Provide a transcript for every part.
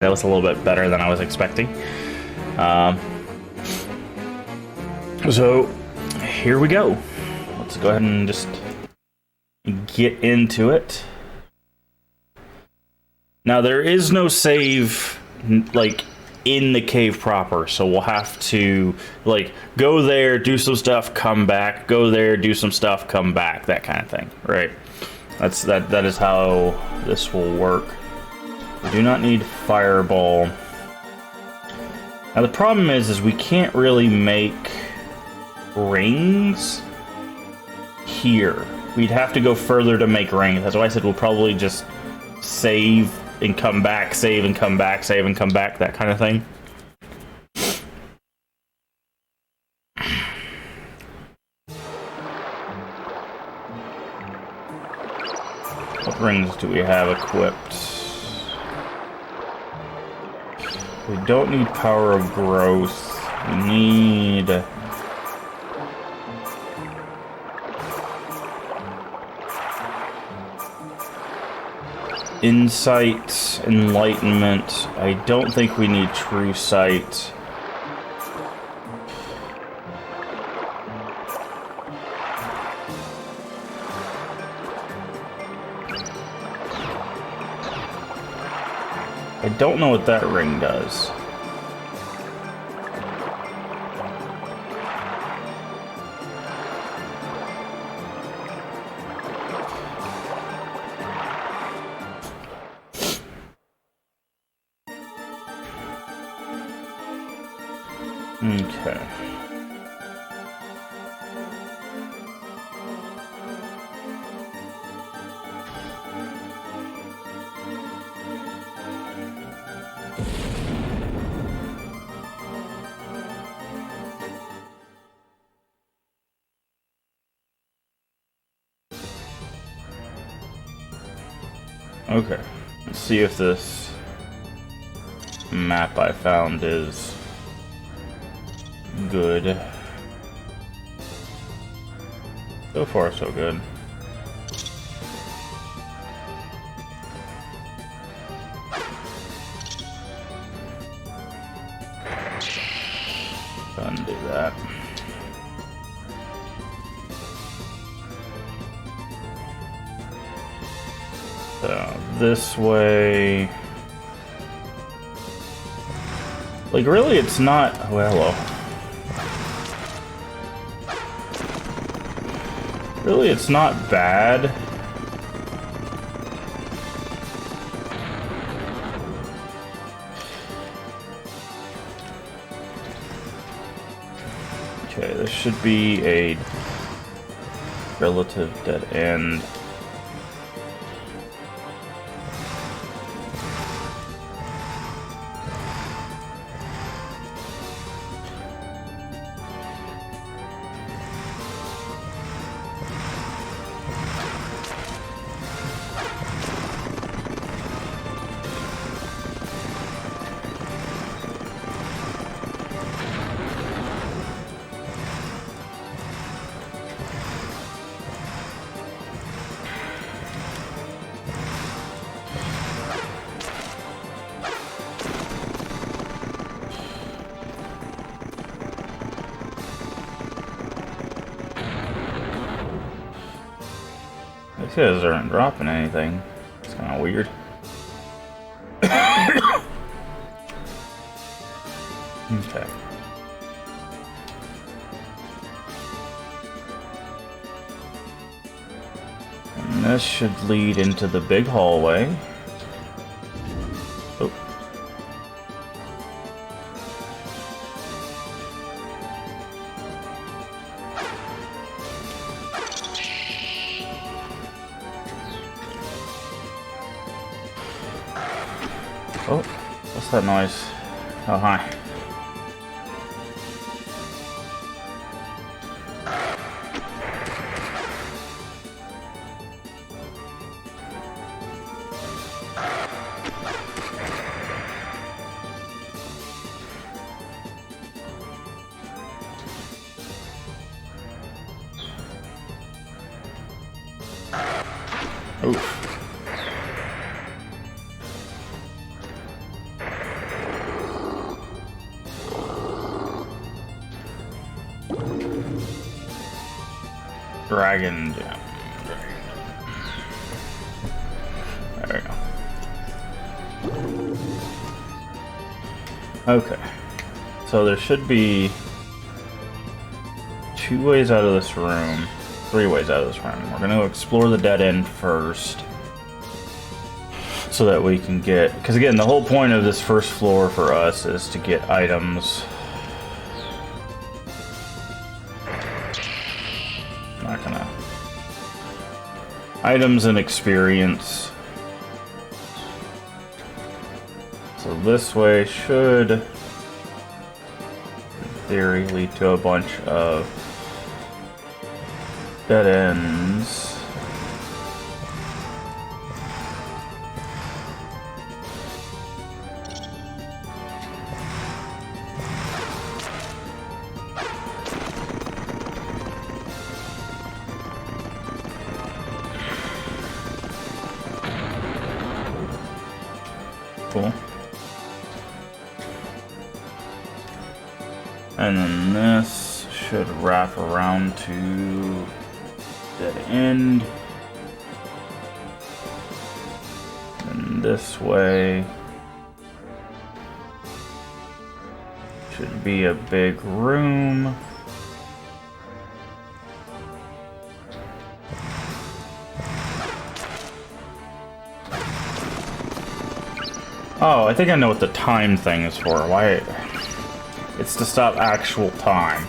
That was a little bit better than I was expecting. So here we go. Let's go ahead and just get into it. Now there is no save like in the cave proper, so we'll have to like go there, do some stuff, come back, go there, do some stuff, come back, that kind of thing, right? That is how this will work. We do not need fireball. Now the problem is we can't really make rings here. We'd have to go further to make rings. That's why I said we'll probably just save and come back, save and come back, save and come back, that kind of thing. What rings do we have equipped? We don't need power of growth. We need... Insight, enlightenment. I don't think we need true sight. I don't know what that ring does. Okay. Okay. Let's see if this map I found is good. So far, so good. Undo that. So, this way... Like, really, it's not... Oh, hello. Really, it's not bad. Okay, this should be a relative dead end. These guys aren't dropping anything. It's kind of weird. Okay. And this should lead into the big hallway. Oh. Oh, what's that noise? Oh, hi. Oof. Dragon gem. There we go. Okay. So there should be 2 ways out of this room. 3 ways out of this room. We're going to explore the dead end first. So that we can get... Because again, the whole point of this first floor for us is to get items. Not gonna... Items and experience. So this way should, in theory, lead to a bunch of dead ends. Cool. And then this should wrap around to dead end. And this way should be a big room. Oh, I think I know what the time thing is for. Why? It's to stop actual time.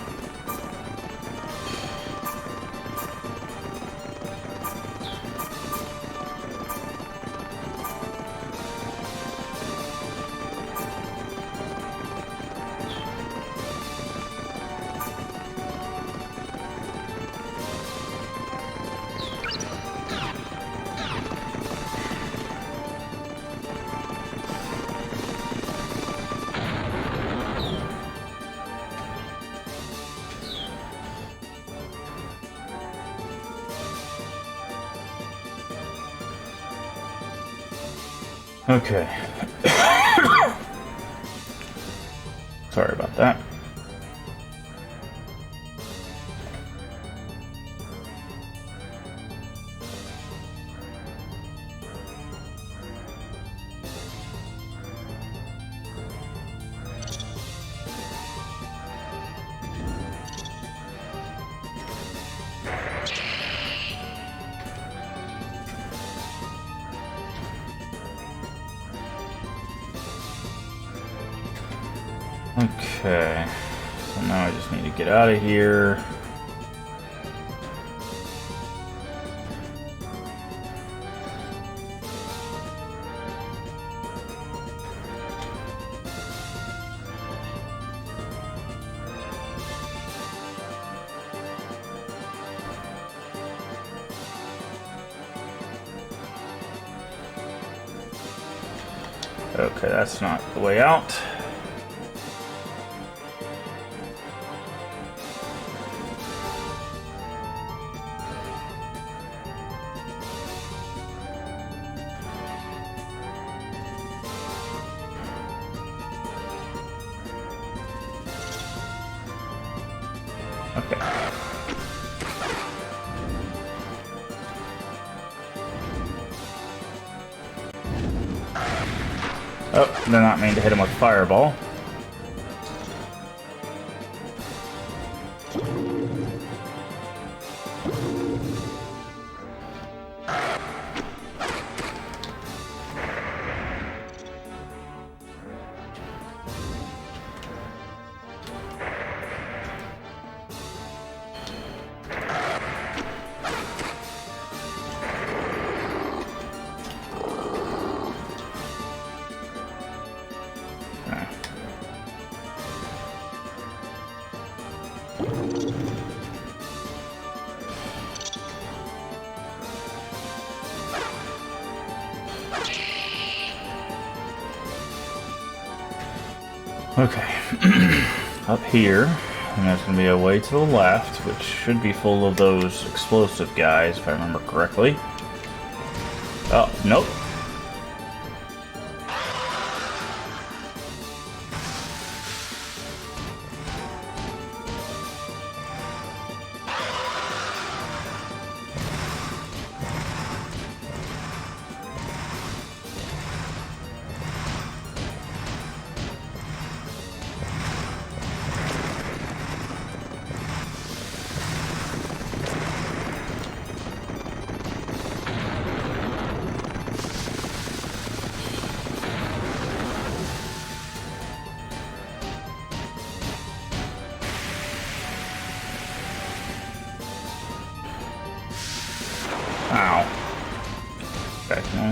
Okay. Sorry about that. Okay, so now I just need to get out of here. Okay, that's not the way out. Okay. Oh, did not mean to hit him with fireball. Okay, up here, and there's going to be a way to the left, which should be full of those explosive guys, if I remember correctly. Oh, nope.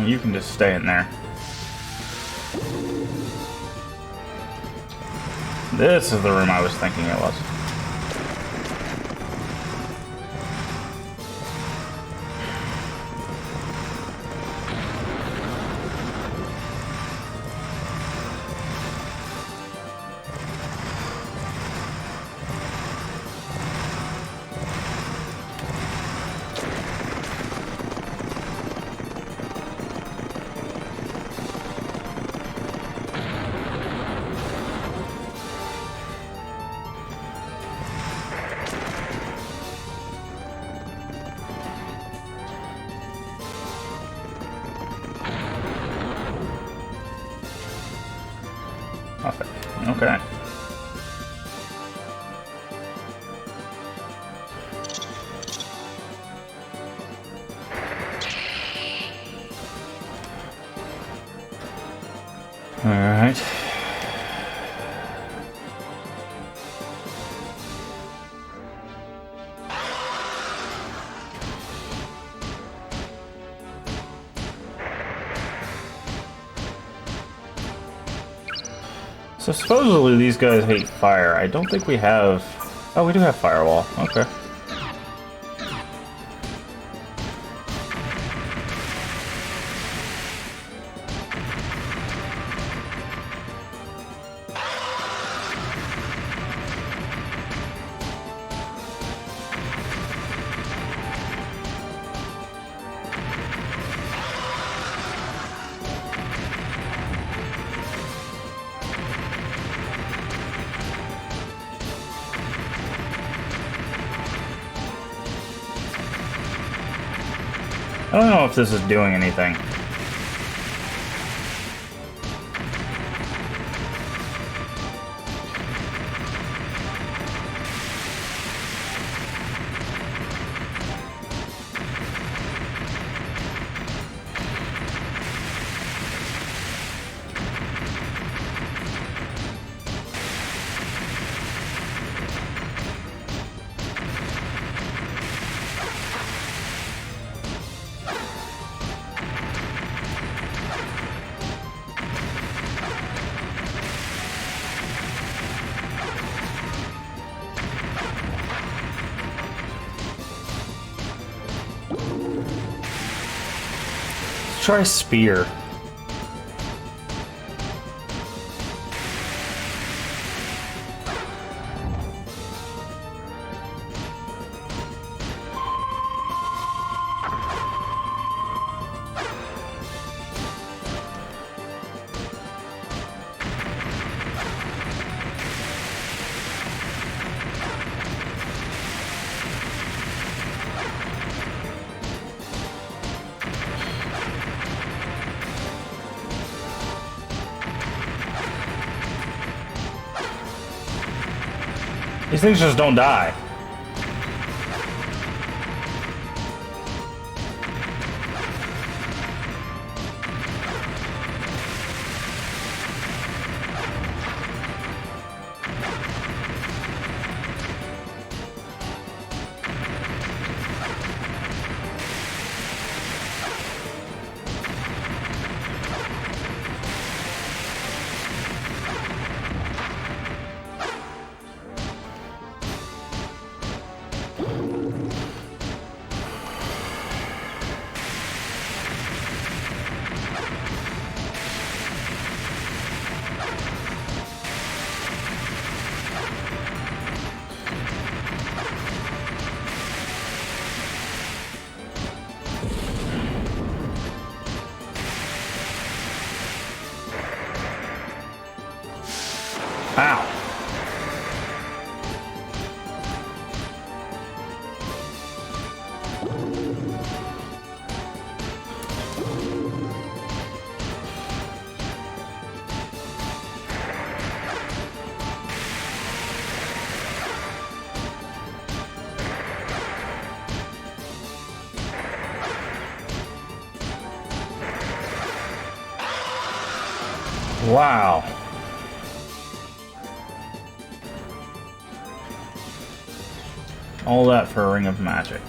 You can just stay in there. This is the room I was thinking it was. Okay. All right. So supposedly these guys hate fire. I don't think we have... Oh, we do have firewall. Okay. I don't know if this is doing anything. Try spear. These things just don't die. Ow. Wow. All that for a ring of magic.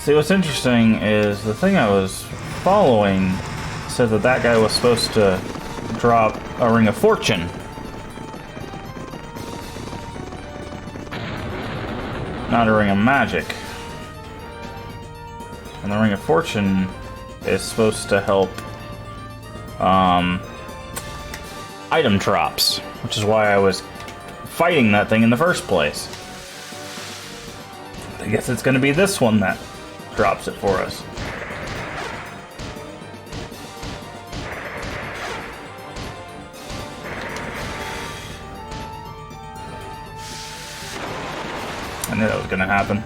See, what's interesting is the thing I was following said that that guy was supposed to drop a Ring of Fortune. Not a Ring of Magic. And the Ring of Fortune is supposed to help item drops, which is why I was fighting that thing in the first place. I guess it's going to be this one that drops it for us. I knew that was going to happen.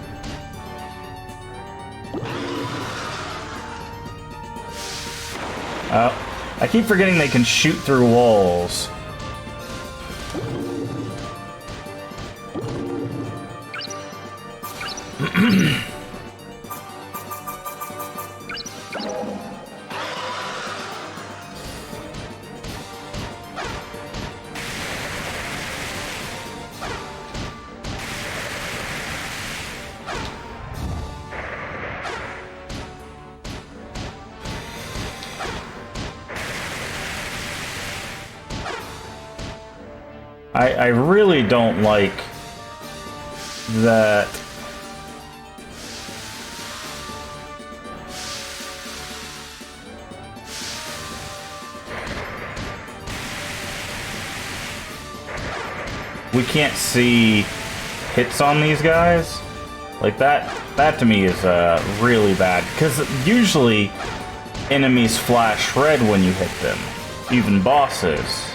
I keep forgetting they can shoot through walls. I really don't like that we can't see hits on these guys. Like that to me is really bad, because usually enemies flash red when you hit them, even bosses.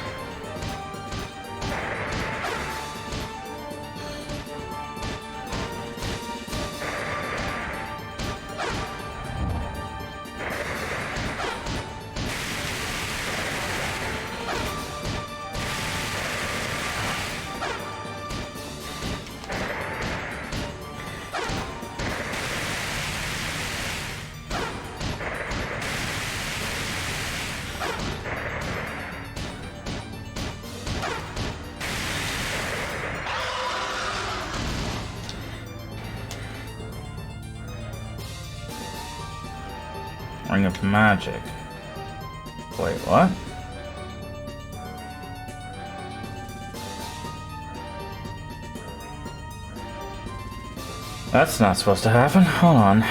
Ring of Magic. Wait, what? That's not supposed to happen. Hold on.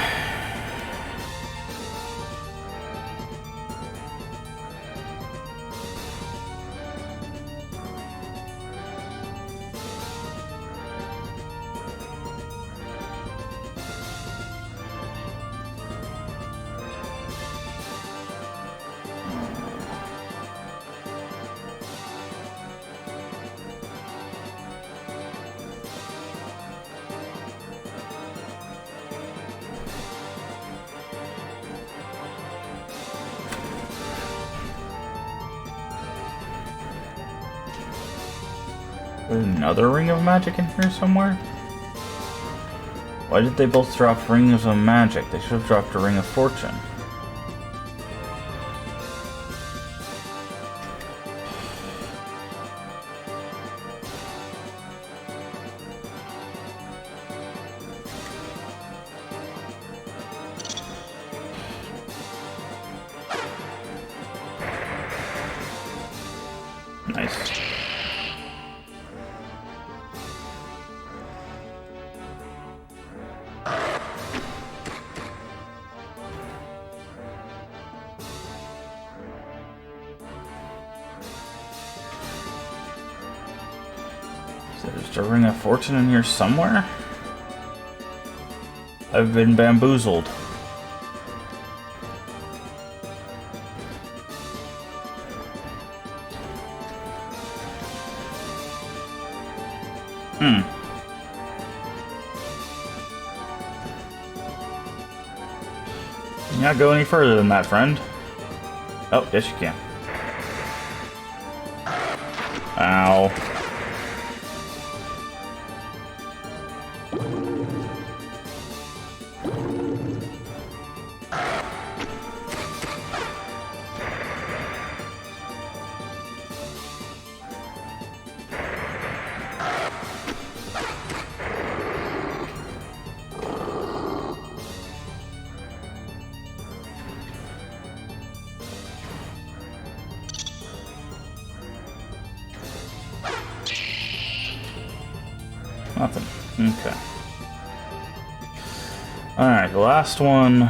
There's another Ring of Magic in here somewhere? Why did they both drop Rings of Magic? They should have dropped a Ring of Fortune. Nice. So there's a Ring of Fortune in here somewhere? I've been bamboozled. You can't go any further than that, friend. Oh, yes you can. Ow. Okay. Alright, the last one.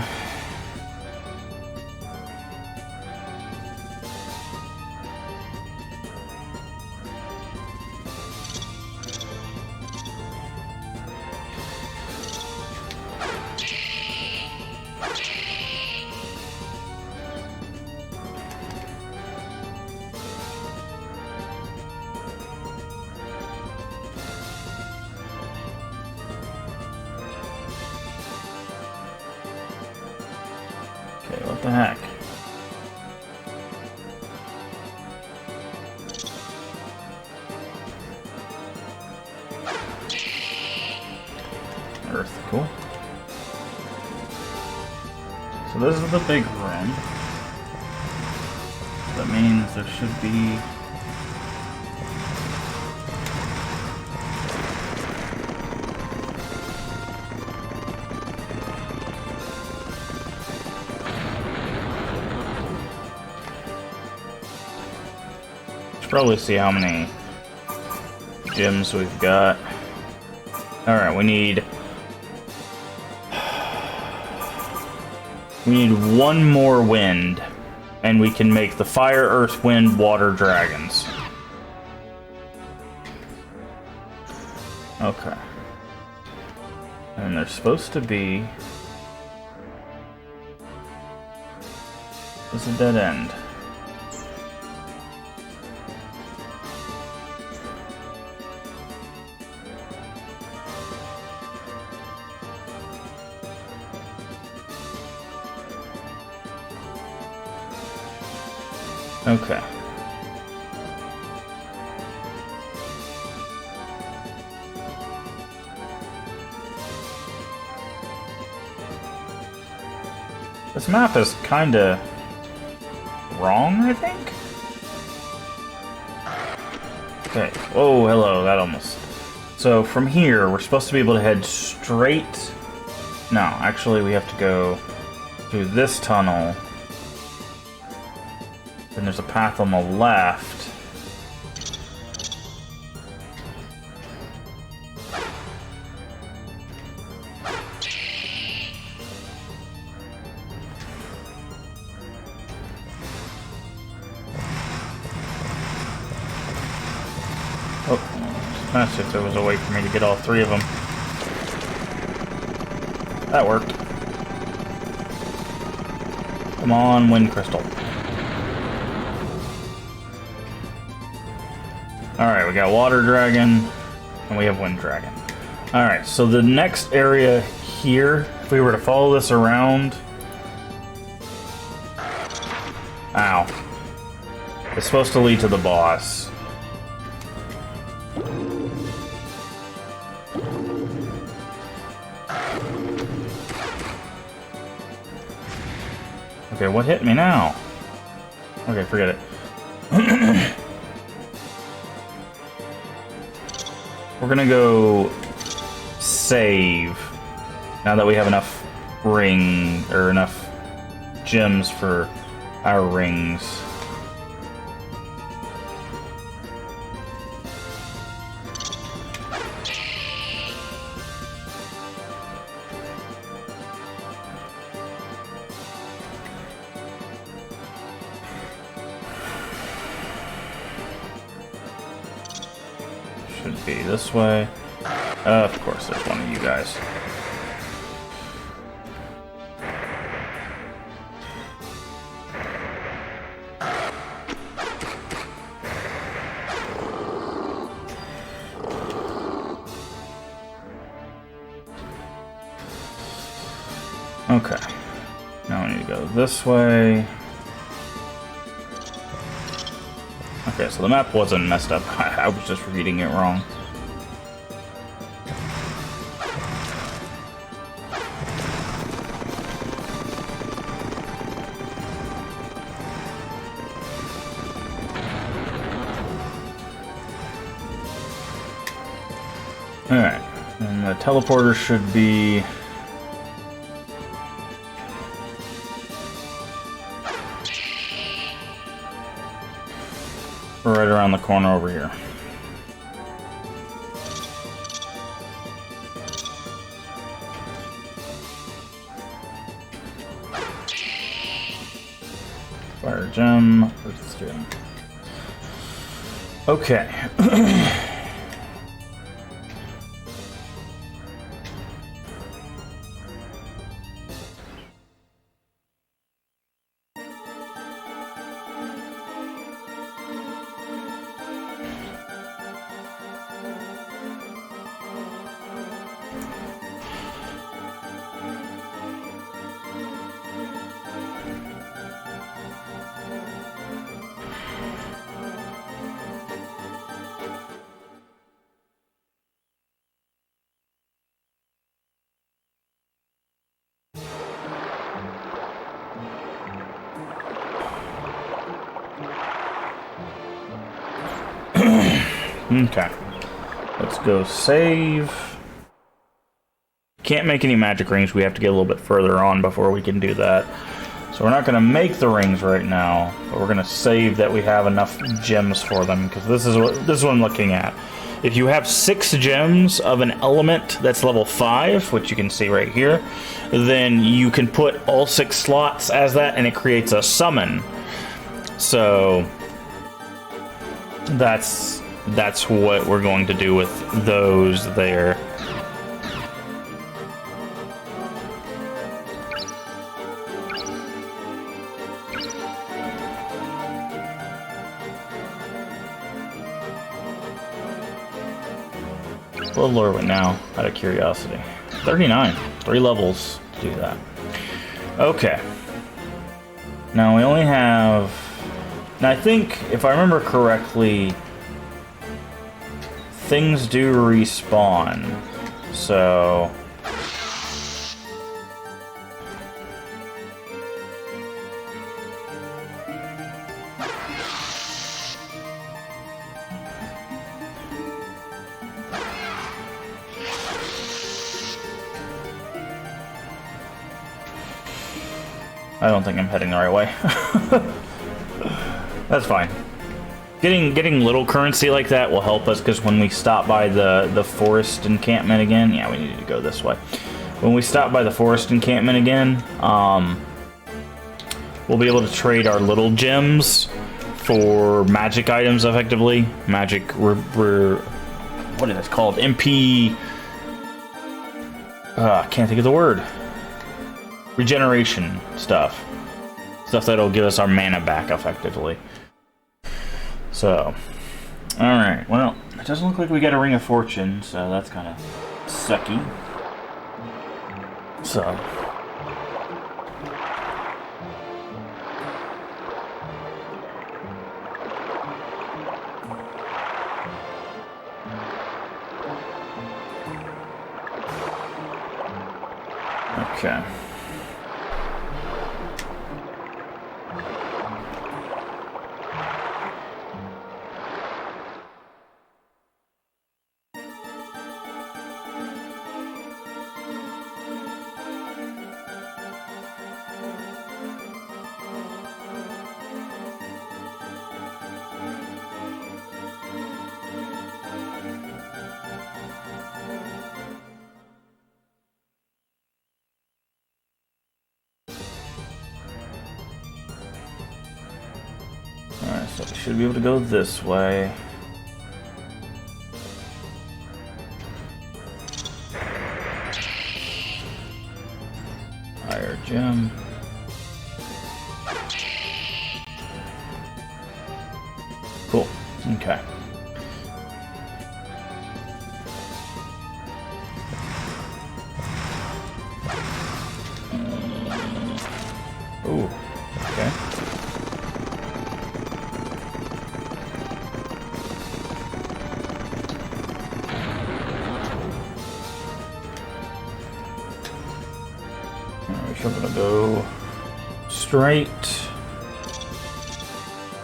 Okay, what the heck? Earth, cool. So this is the big room. That means there should be... Probably see how many gems we've got. Alright, we need one more wind, and we can make the fire, earth, wind, water dragons. Okay. And they're supposed to be... This is a dead end. Okay. This map is kinda wrong, I think? Okay. Oh, hello, that almost... So, from here, we're supposed to be able to head straight... No, actually, we have to go through this tunnel. Then there's a path on the left. Oh, that's if there was a way for me to get all three of them. That worked. Come on, wind crystal. Alright, we got water dragon, and we have wind dragon. Alright, so the next area here, if we were to follow this around... Ow. It's supposed to lead to the boss. Okay, what hit me now? Okay, forget it. We're gonna go save now that we have enough enough gems for our rings. Should be this way. Of course, there's one of you guys. Okay. Now we need to go this way. Okay, so the map wasn't messed up. I was just reading it wrong. Alright, and the teleporter should be... right around the corner over here. Fire gem. Earth gem. Okay. Okay. Let's go save. Can't make any magic rings. We have to get a little bit further on before we can do that. So we're not going to make the rings right now, but we're going to save that we have enough gems for them, because this is what I'm looking at. If you have 6 gems of an element that's level 5, which you can see right here, then you can put all 6 slots as that, and it creates a summon. So that's what we're going to do with those there. What lore we now, out of curiosity? 39. 3 levels to do that. Okay. Now we only have... Now I think, if I remember correctly, things do respawn. So... I don't think I'm heading the right way. That's fine. Getting little currency like that will help us, because when we stop by the forest encampment again... Yeah, we need to go this way. When we stop by the forest encampment again, we'll be able to trade our little gems for magic items, effectively. Magic... what is it called? MP... I can't think of the word. Regeneration stuff. Stuff that'll give us our mana back, effectively. So, alright, well, it doesn't look like we got a Ring of Fortune, so that's kind of sucky. So... Okay. Alright, so we should be able to go this way. Higher gem. Cool. Okay. Ooh. Okay. I'm gonna go straight.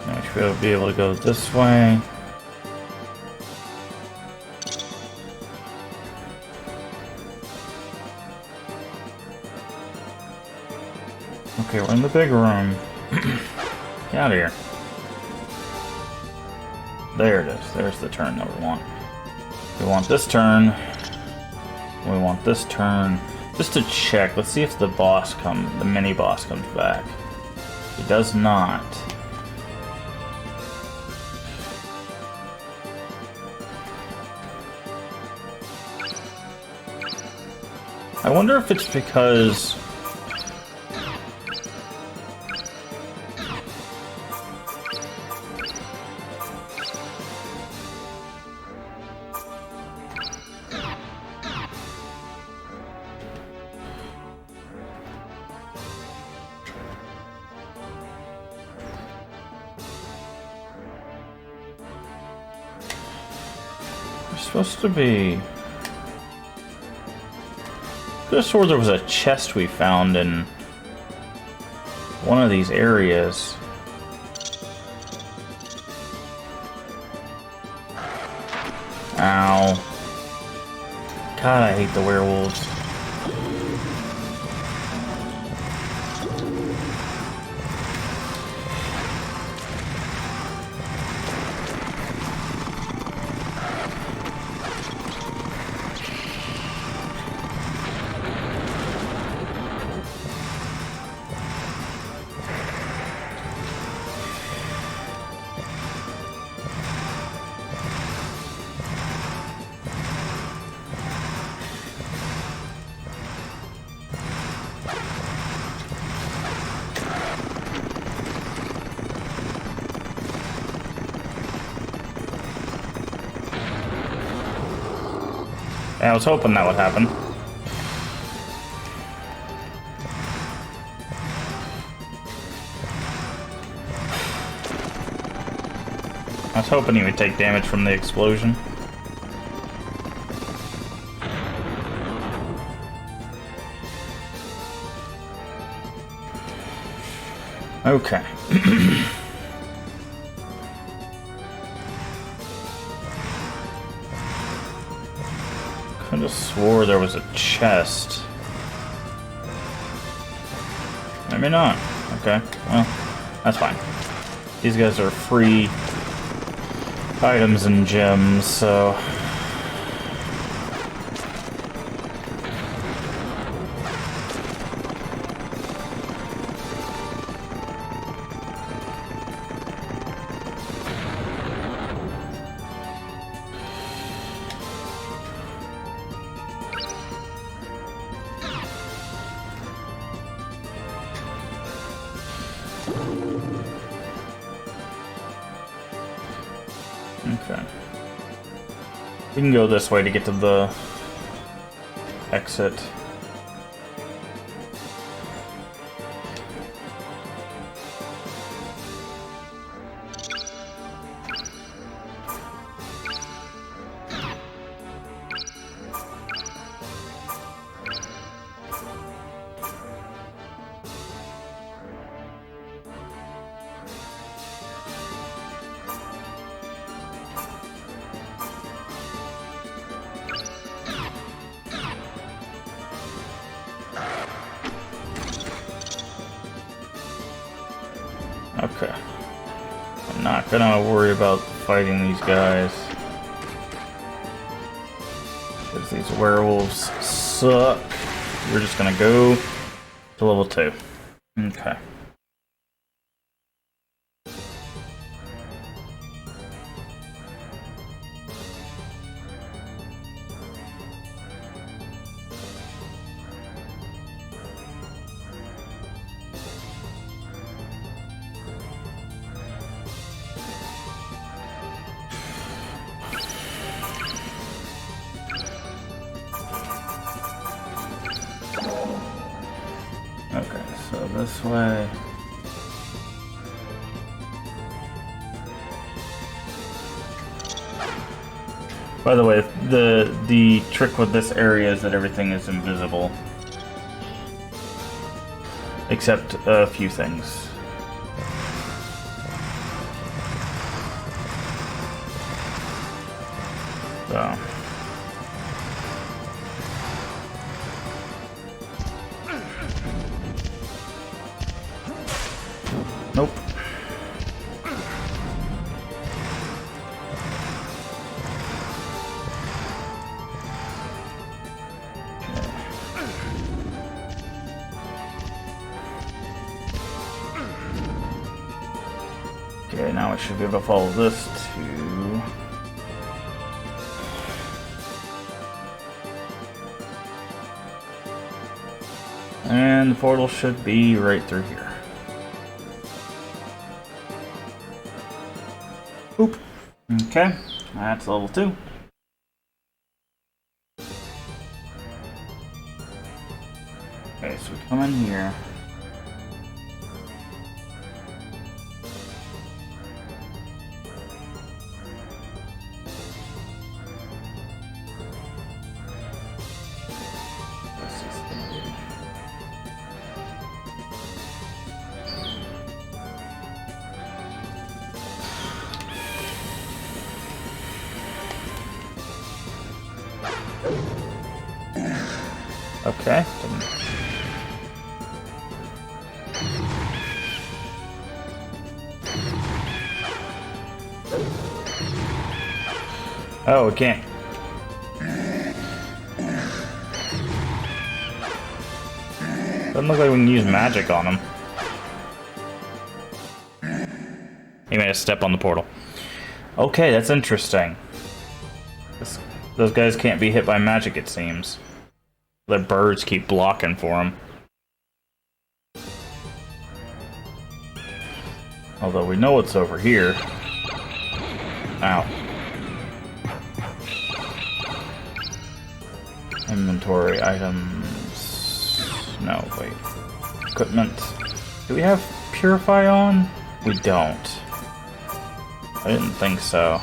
I should be able to go this way. Okay, we're in the big room. Get out of here. There it is. There's the turn that we want. We want this turn. We want this turn. Just to check, let's see if the mini boss comes back. It does not. I wonder if it's because... There's supposed to be... I could have swore there was a chest we found in one of these areas. Ow. God, I hate the werewolves. I was hoping that would happen. I was hoping he would take damage from the explosion. Okay. I just swore there was a chest. Maybe not. Okay, well, that's fine. These guys are free items and gems, so... Okay. We can go this way to get to the exit. Okay. I'm not gonna worry about fighting these guys. Because these werewolves suck. We're just gonna go to level 2. Okay. Okay, so this way. By the way, the trick with this area is that everything is invisible. Except a few things. So. Nope. Okay, now I should be able to follow this to... And the portal should be right through here. Oop. Okay, that's level 2. Okay, so we come in here. Okay. Oh, we can't. Doesn't look like we can use magic on him. He made a step on the portal. Okay, that's interesting. Those guys can't be hit by magic, it seems. The birds keep blocking for him. Although we know what's over here. Ow. Inventory items. No, wait. Equipment. Do we have Purify on? We don't. I didn't think so.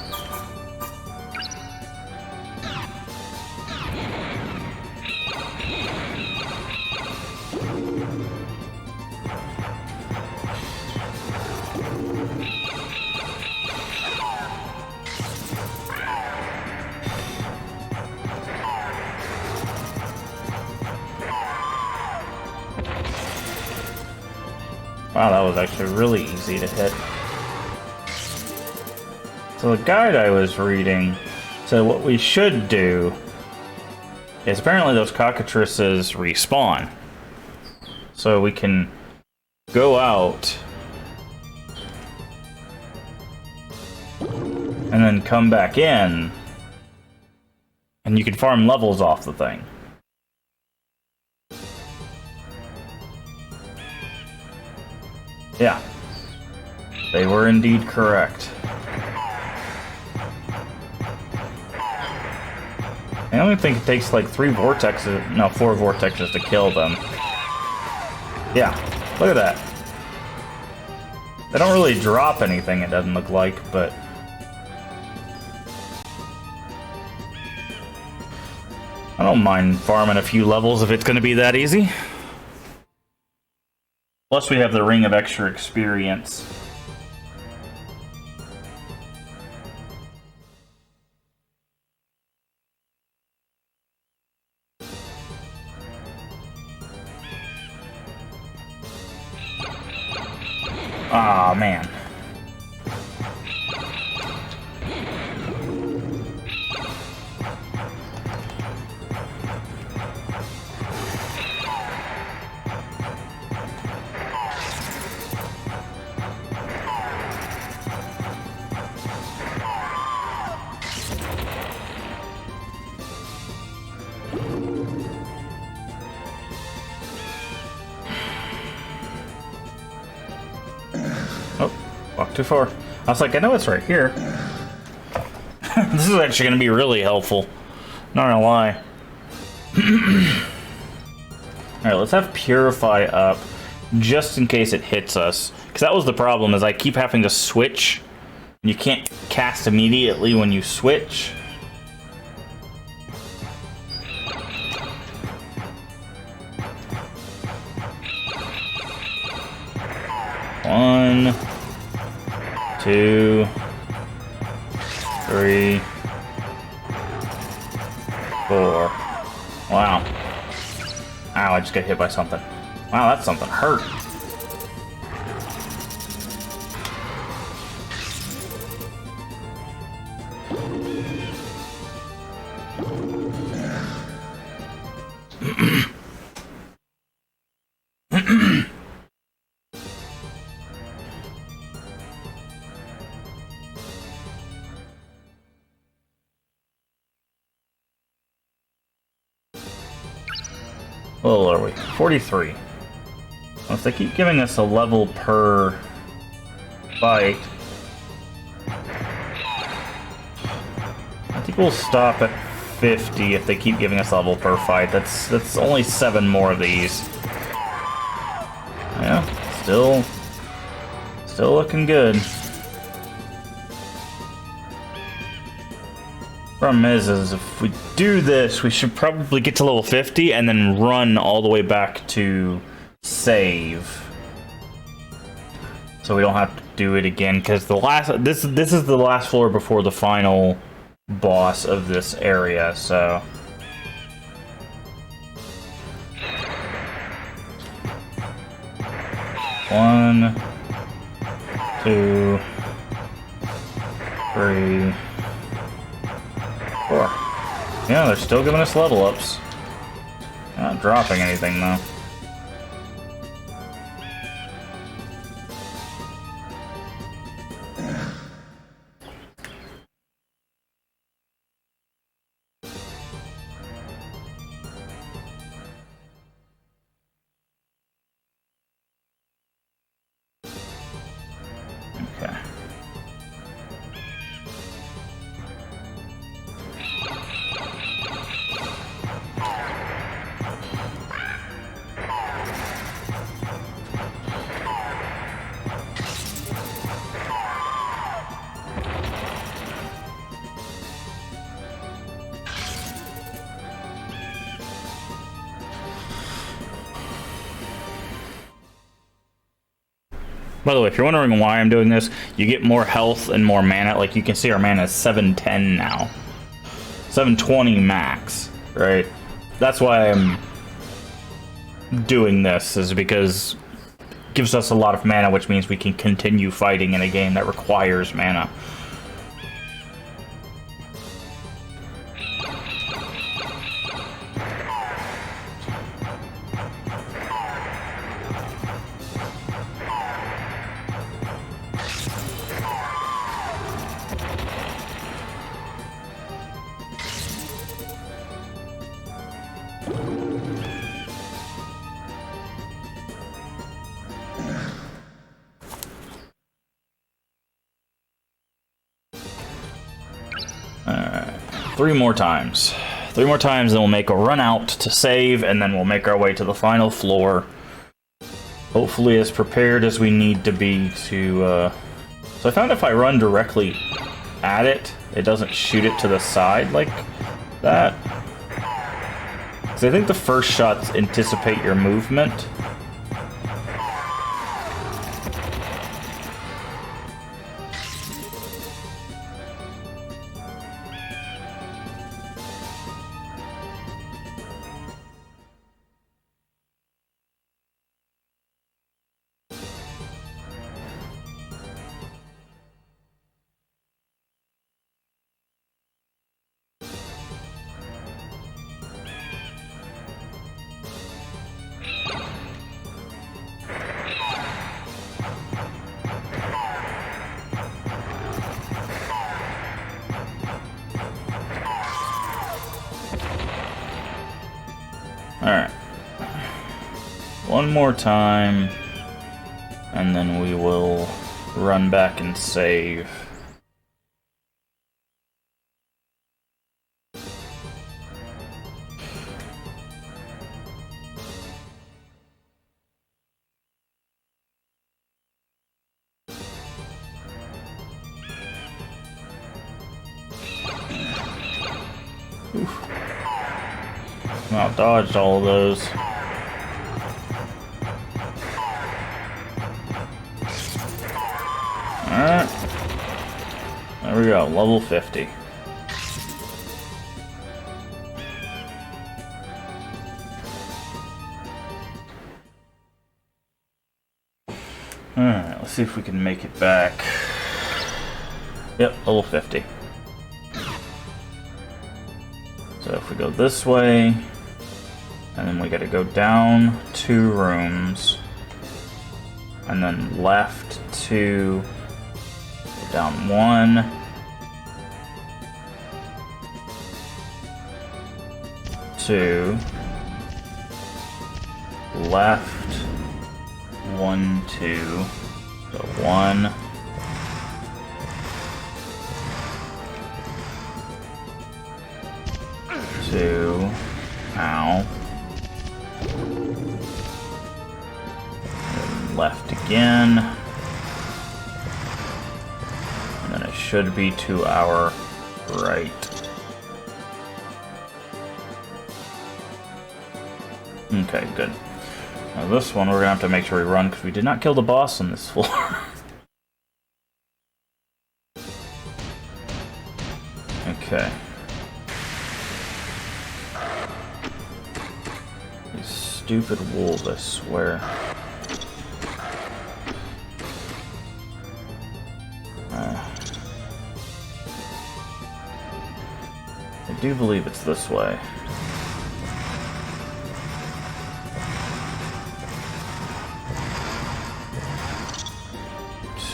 Wow, that was actually really easy to hit. So the guide I was reading said what we should do is apparently those cockatrices respawn. So we can go out and then come back in and you can farm levels off the thing. Yeah, they were indeed correct. I only think it takes like 4 vortexes to kill them. Yeah, look at that. They don't really drop anything, it doesn't look like, but... I don't mind farming a few levels if it's going to be that easy. Plus we have the Ring of Extra Experience. Ah, man. Oh, walk too far. I was like, I know it's right here. This is actually going to be really helpful. Not gonna lie. Alright, let's have Purify up, just in case it hits us. Because that was the problem, is I keep having to switch. You can't cast immediately when you switch. One, 2, 3, 4. Wow. Ow, I just got hit by something. Wow, that something hurt. What level are we? 43. Well, if they keep giving us a level per fight, I think we'll stop at 50 if they keep giving us level per fight. That's only 7 more of these. Yeah, still looking good. Problem is if we do this, we should probably get to level 50 and then run all the way back to save, so we don't have to do it again. Because this is the last floor before the final boss of this area. So. One, 2, 3, 4. Yeah, they're still giving us level ups. Not dropping anything though. Okay. By the way, if you're wondering why I'm doing this, you get more health and more mana. Like, you can see our mana is 710 now. 720 max, right? That's why I'm doing this, is because it gives us a lot of mana, which means we can continue fighting in a game that requires mana. Alright, 3 more times. 3 more times, then we'll make a run out to save, and then we'll make our way to the final floor. Hopefully as prepared as we need to be to, So I found if I run directly at it, it doesn't shoot it to the side like that. Because I think the first shots anticipate your movement. Alright. One more time, and then we will run back and save. Oof. Out-dodged all of those. Alright. There we go, level 50. Alright, let's see if we can make it back. Yep, level 50. So if we go this way, and then we gotta go down 2 rooms, and then left 2, down 1, 2, left, 1, 2. So 1. 2. Ow. And left again. And then it should be to our right. Okay, good. Now this one we're gonna have to make sure we run because we did not kill the boss on this floor. Okay. These stupid wolves, I swear. I do believe it's this way.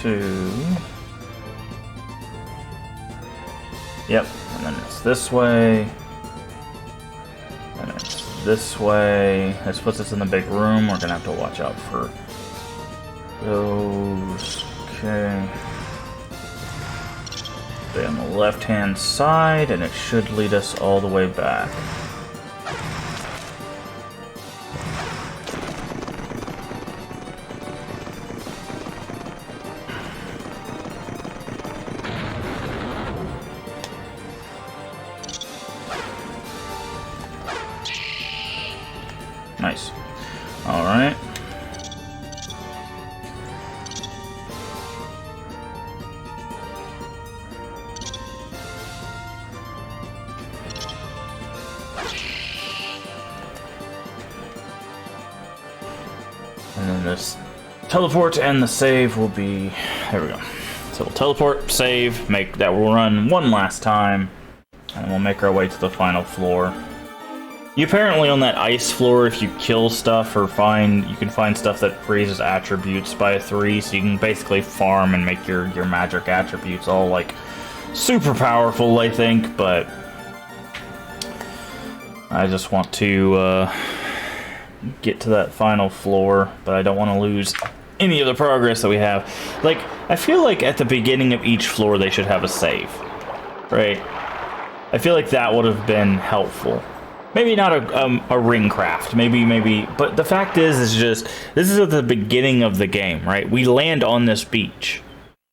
Two. Yep, and then it's this way. And it's this way. This puts us in the big room. We're gonna have to watch out for those. Okay. Stay on the left-hand side, and it should lead us all the way back. Nice. Alright. And then this teleport and the save will be... There we go. So we'll teleport, save, make that we'll run one last time, and we'll make our way to the final floor. You apparently on that ice floor, if you kill stuff or you can find stuff that raises attributes by 3, so you can basically farm and make your magic attributes all like super powerful, I think, but I just want to get to that final floor, but I don't want to lose any of the progress that we have. Like, I feel like at the beginning of each floor they should have a save, right? I feel like that would have been helpful. Maybe not a ring craft, maybe, but the fact is just, this is at the beginning of the game, right? We land on this beach.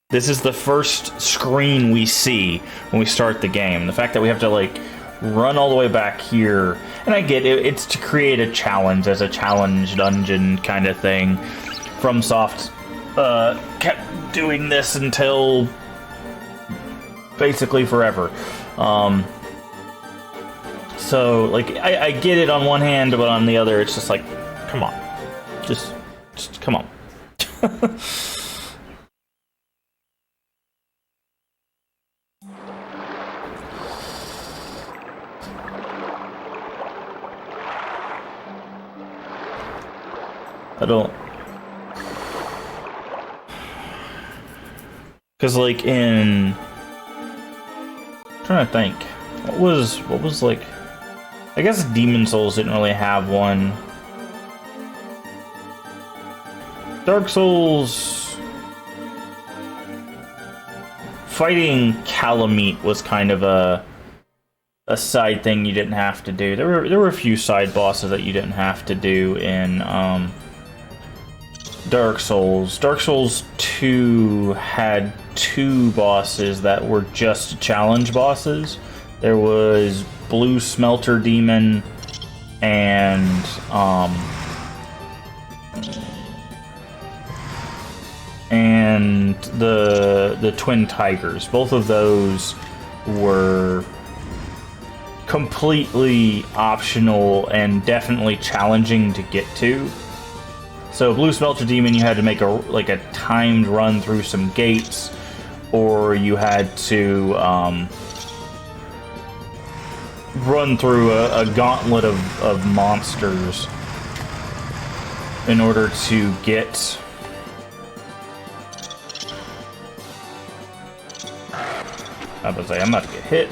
This is the first screen we see when we start the game. The fact that we have to, like, run all the way back here, and I get it, it's to create a challenge, as a challenge dungeon kind of thing. FromSoft kept doing this until basically forever. So, like, I get it on one hand, but on the other, it's just like, come on. Just come on. I don't... Because, like, I'm trying to think. What was, like... I guess Demon Souls didn't really have one. Dark Souls... Fighting Calamite was kind of a side thing you didn't have to do. There were a few side bosses that you didn't have to do in Dark Souls. Dark Souls 2 had 2 bosses that were just challenge bosses. There was Blue Smelter Demon and the Twin Tigers. Both of those were completely optional and definitely challenging to get to. So Blue Smelter Demon, you had to make a timed run through some gates, or you had to run through a gauntlet of monsters in order to get... I was about to say, I'm about to get hit.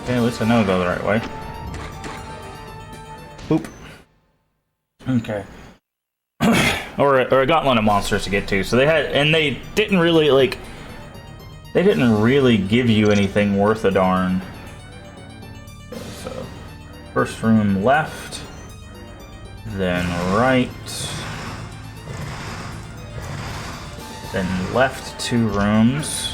Okay, at least I know I go the right way. Boop. Okay. or a gauntlet of monsters to get to. So they didn't really, like, they didn't really give you anything worth a darn. Okay, so, first room left, then right, then left 2 rooms.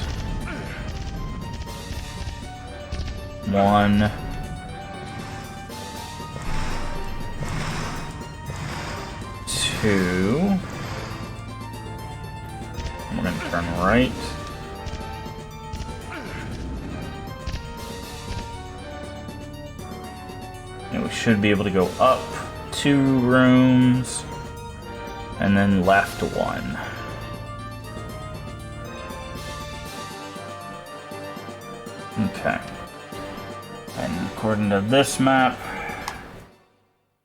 1, 2. And we're going to turn right. And we should be able to go up 2 rooms and then left 1. Okay. And according to this map,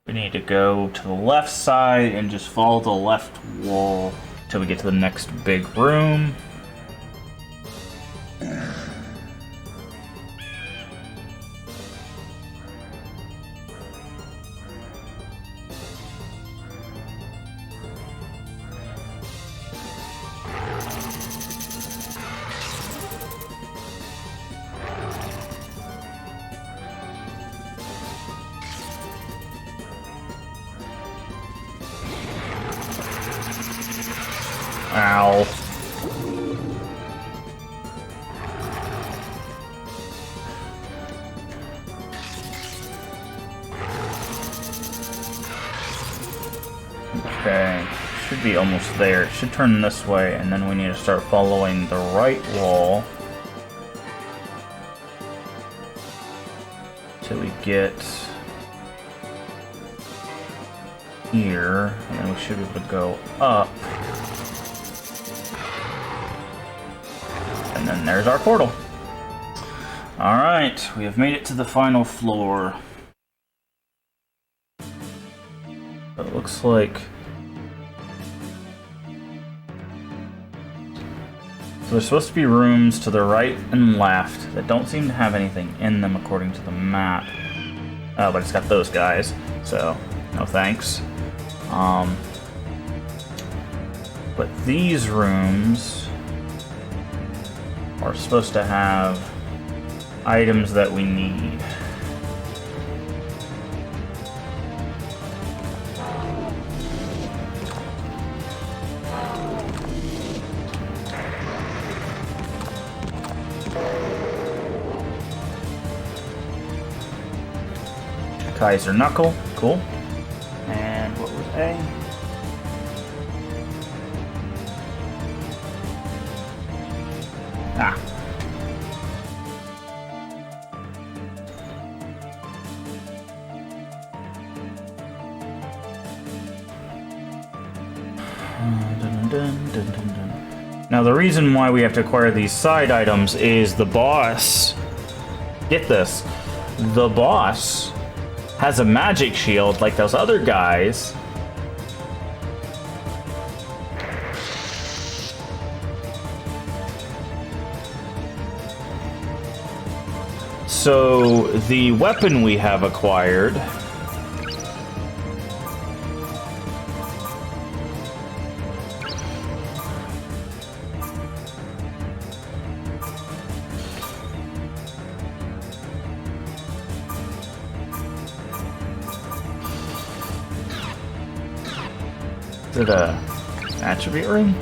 we need to go to the left side and just follow the left wall till we get to the next big room. Ow. Okay, should be almost there. It should turn this way, and then we need to start following the right wall till we get here, and then we should be able to go up. And then there's our portal. Alright, we have made it to the final floor. But it looks like... So there's supposed to be rooms to the right and left that don't seem to have anything in them according to the map. But it's got those guys, so no thanks. But these rooms are supposed to have items that we need. Kaiser Knuckle, cool. And what was A? Ah. Now the reason why we have to acquire these side items is the boss, get this, the boss has a magic shield like those other guys. So the weapon we have acquired is it a attribute ring?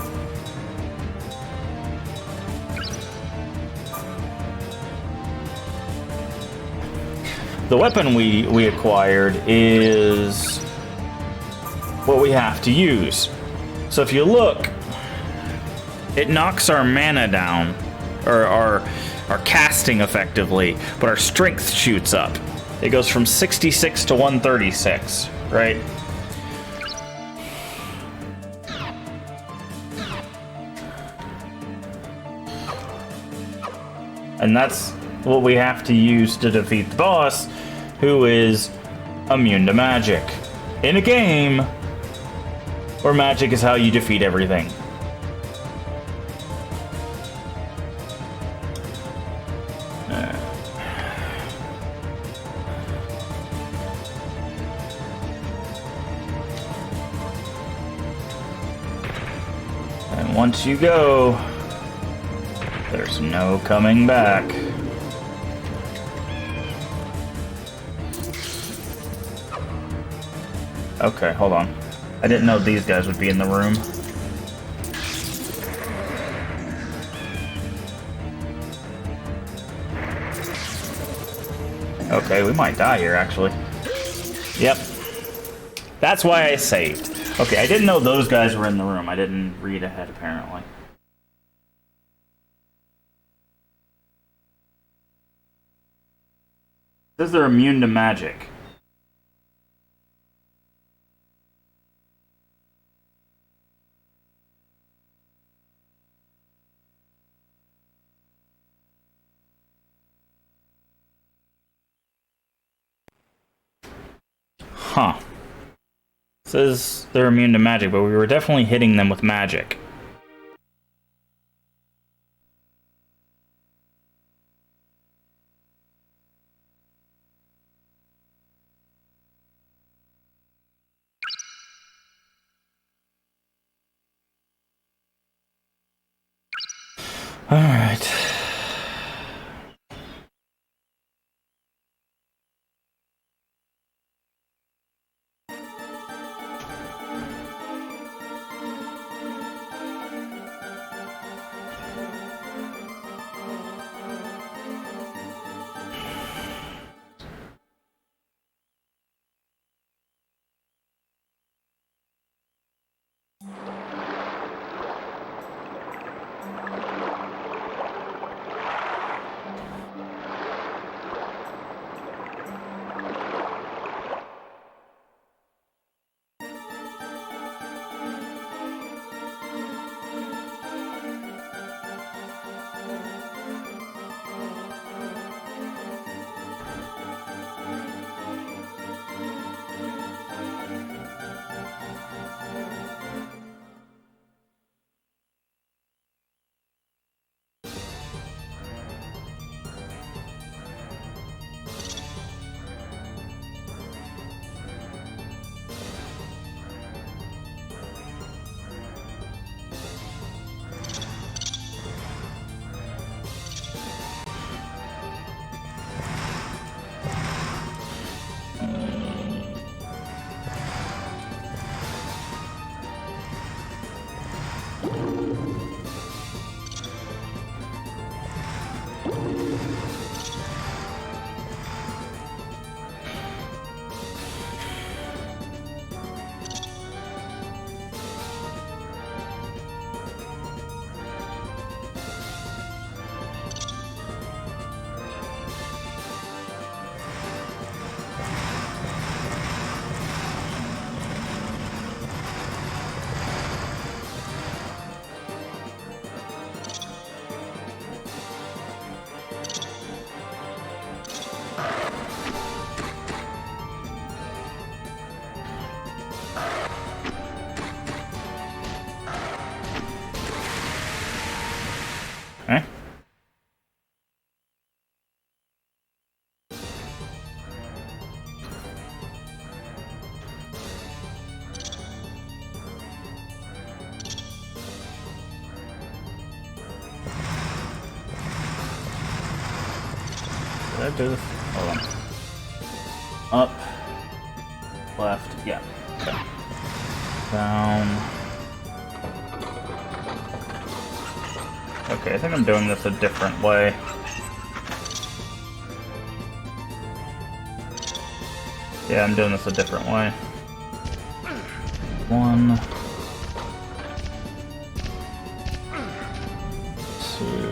The weapon we acquired is what we have to use. So if you look, it knocks our mana down, or our casting effectively, but our strength shoots up. It goes from 66 to 136, right? And that's what we have to use to defeat the boss, who is immune to magic. In a game where magic is how you defeat everything. once you go, there's no coming back. Okay, hold on. I didn't know these guys would be in the room. Okay, we might die here, actually. Yep. That's why I saved. Okay, I didn't know those guys were in the room. I didn't read ahead, apparently. It says they're immune to magic. Huh. It says they're immune to magic, but we were definitely hitting them with magic. Alright. Okay. Did I do this? Hold on. Up. Left. Yeah. Okay. Down. Okay, I think I'm doing this a different way. Yeah, I'm doing this a different way. 1, 2.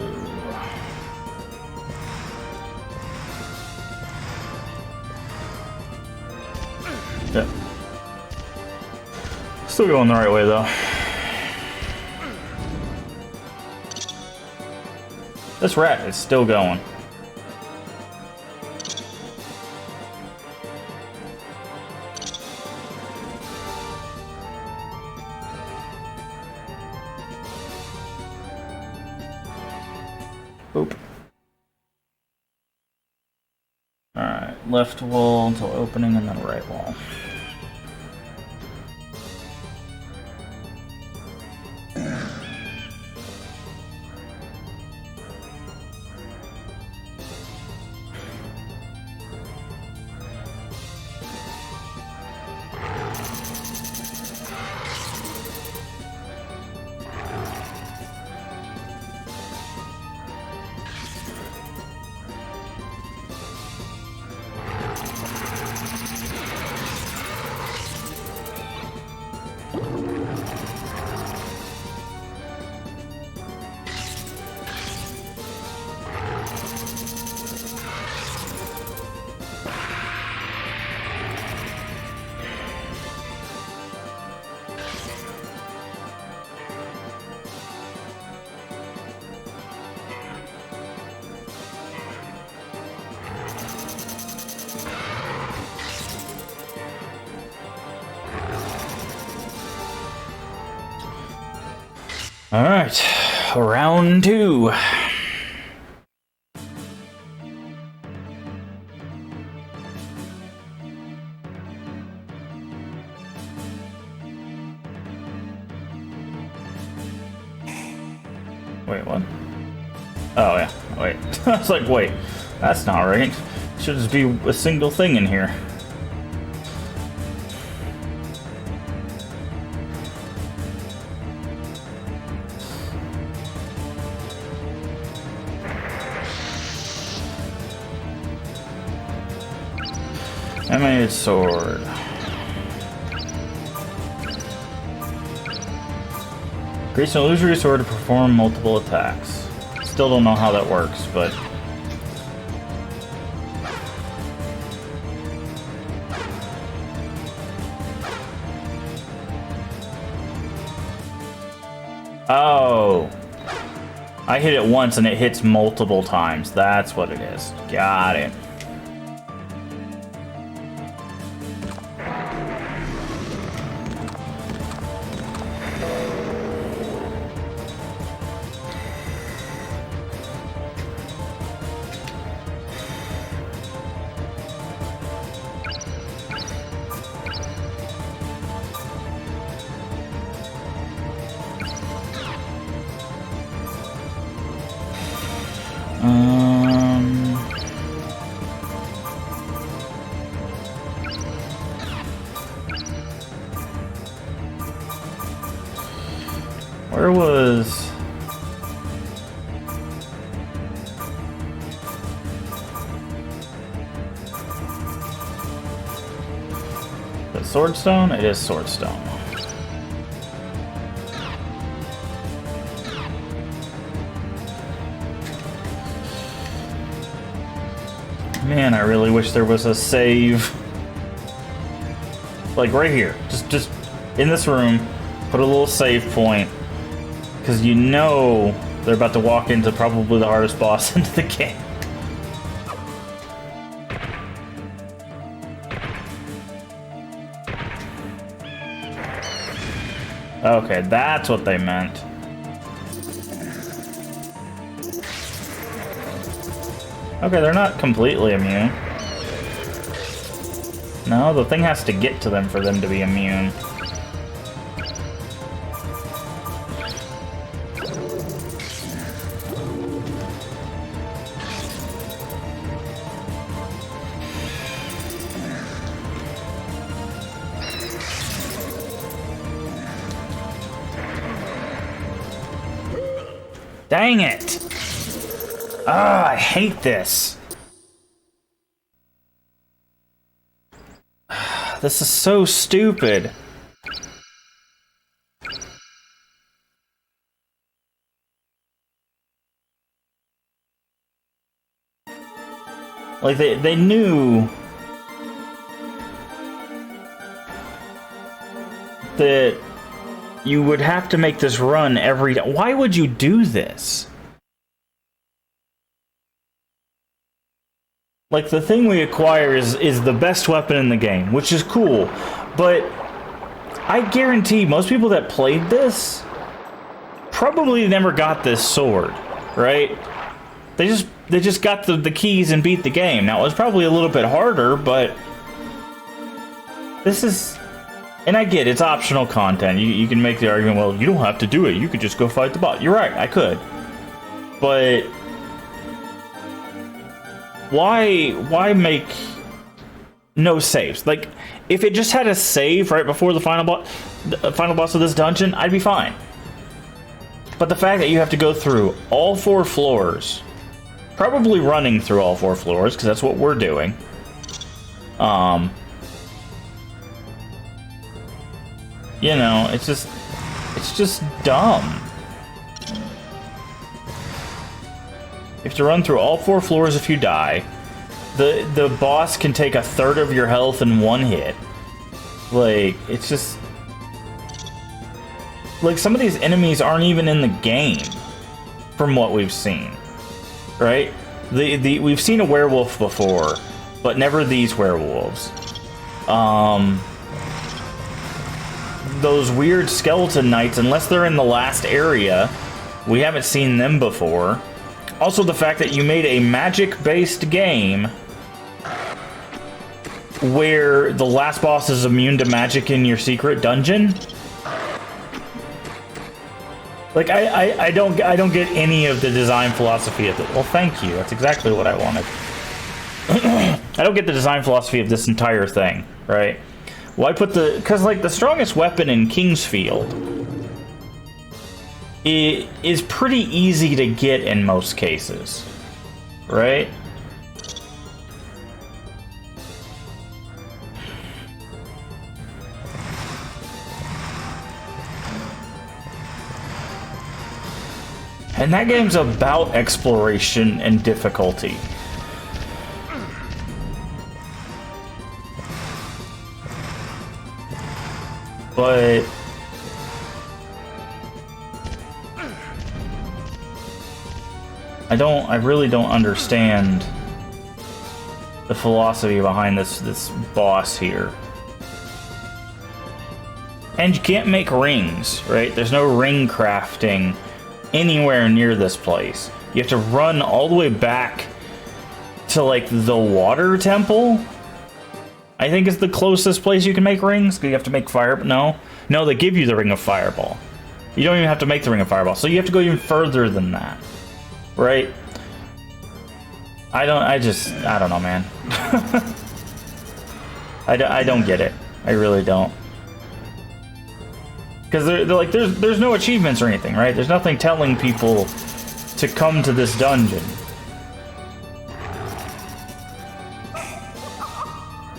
Yeah. Still going the right way though. This rat is still going. Boop. Alright, left wall until opening and then right wall. Alright, round 2. Wait, what? Oh, yeah. Wait. I was like, wait. That's not right. Should just be a single thing in here. Animated sword. Creates an illusory sword to perform multiple attacks. Still don't know how that works, but... Oh! I hit it once and it hits multiple times. That's what it is. Got it. Where was... The swordstone? It is swordstone. Man, I really wish there was a save. Like right here. Just in this room, put a little save point. Because you know they're about to walk into probably the hardest boss into the game. Okay, that's what they meant. Okay, they're not completely immune. No, the thing has to get to them for them to be immune. Dang it! Ah, I hate this. This is so stupid. Like, they knew that you would have to make this run every day. Why would you do this? Like, the thing we acquire is the best weapon in the game, which is cool. But I guarantee most people that played this probably never got this sword, right? They just got the keys and beat the game. Now, it was probably a little bit harder, but this is... And I get it's optional content. You can make the argument, well, you don't have to do it. You could just go fight the boss. You're right, I could. But why make no saves? Like, if it just had a save right before the final boss of this dungeon, I'd be fine. But the fact that you have to go through all 4 floors, probably running through all 4 floors, because that's what we're doing. You know, it's just dumb. You have to run through all 4 floors if you die. The boss can take 1/3 of your health in 1 hit. Like, it's just... Like, some of these enemies aren't even in the game, from what we've seen. Right? We've seen a werewolf before, but never these werewolves. those weird skeleton knights, unless they're in the last area, we haven't seen them before. Also, the fact that you made a magic-based game where the last boss is immune to magic in your secret dungeon. Like, I don't get any of the design philosophy of it. Well, thank you. That's exactly what I wanted. I don't get the design philosophy of this entire thing, right? Why put the... Because, like, the strongest weapon in Kingsfield is pretty easy to get in most cases, right? And that game's about exploration and difficulty. But I really don't understand the philosophy behind this boss here. And you can't make rings, right? There's no ring crafting anywhere near this place. You have to run all the way back to, like, the water temple. I think is the closest place you can make rings. You have to make fire. No, they give you the ring of fireball. You don't even have to make the ring of fireball, so you have to go even further than that, right? I don't know, man. I don't get it. I really don't. Because they're like, there's no achievements or anything, right? There's nothing telling people to come to this dungeon.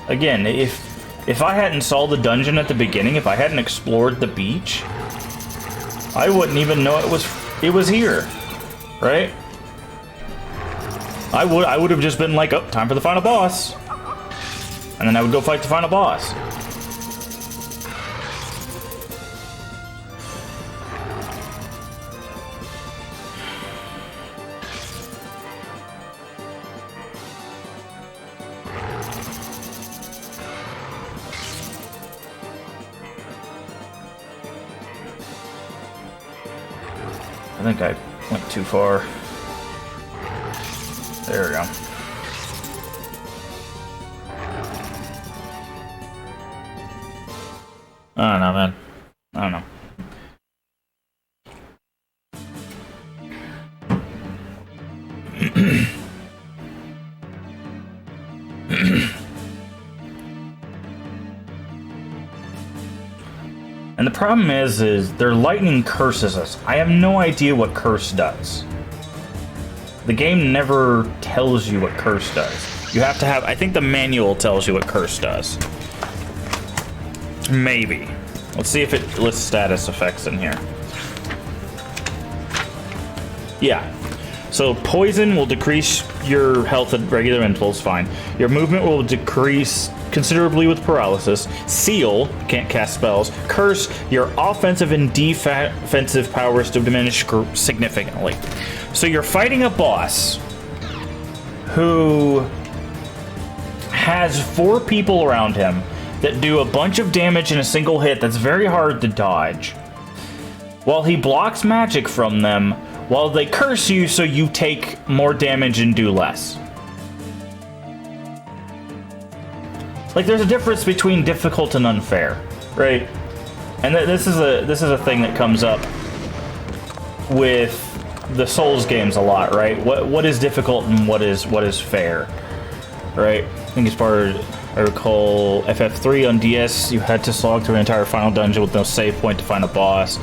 Again, if I hadn't saw the dungeon at the beginning, if I hadn't explored the beach, I wouldn't even know it was here, right? I would have just been like, oh, time for the final boss, and then I would go fight the final boss. I think I went too far. There we go. I don't know, man. I don't know. And the problem is their lightning curses us. I have no idea what curse does. The game never tells you what curse does. You have to have... I think the manual tells you what curse does. Maybe. Let's see if it lists status effects in here. Yeah. So poison will decrease your health at regular intervals, fine. Your movement will decrease considerably with paralysis. Seal, can't cast spells. Curse, your offensive and defensive powers to diminish significantly. So you're fighting a boss who has 4 people around him that do a bunch of damage in a single hit that's very hard to dodge, while he blocks magic from them, while they curse you so you take more damage and do less. Like, there's a difference between difficult and unfair, right? And this is a thing that comes up with the Souls games a lot, right? What is difficult and what is fair, right? I think as part of, I recall, FF3 on DS, you had to slog through an entire final dungeon with no save point to find a boss.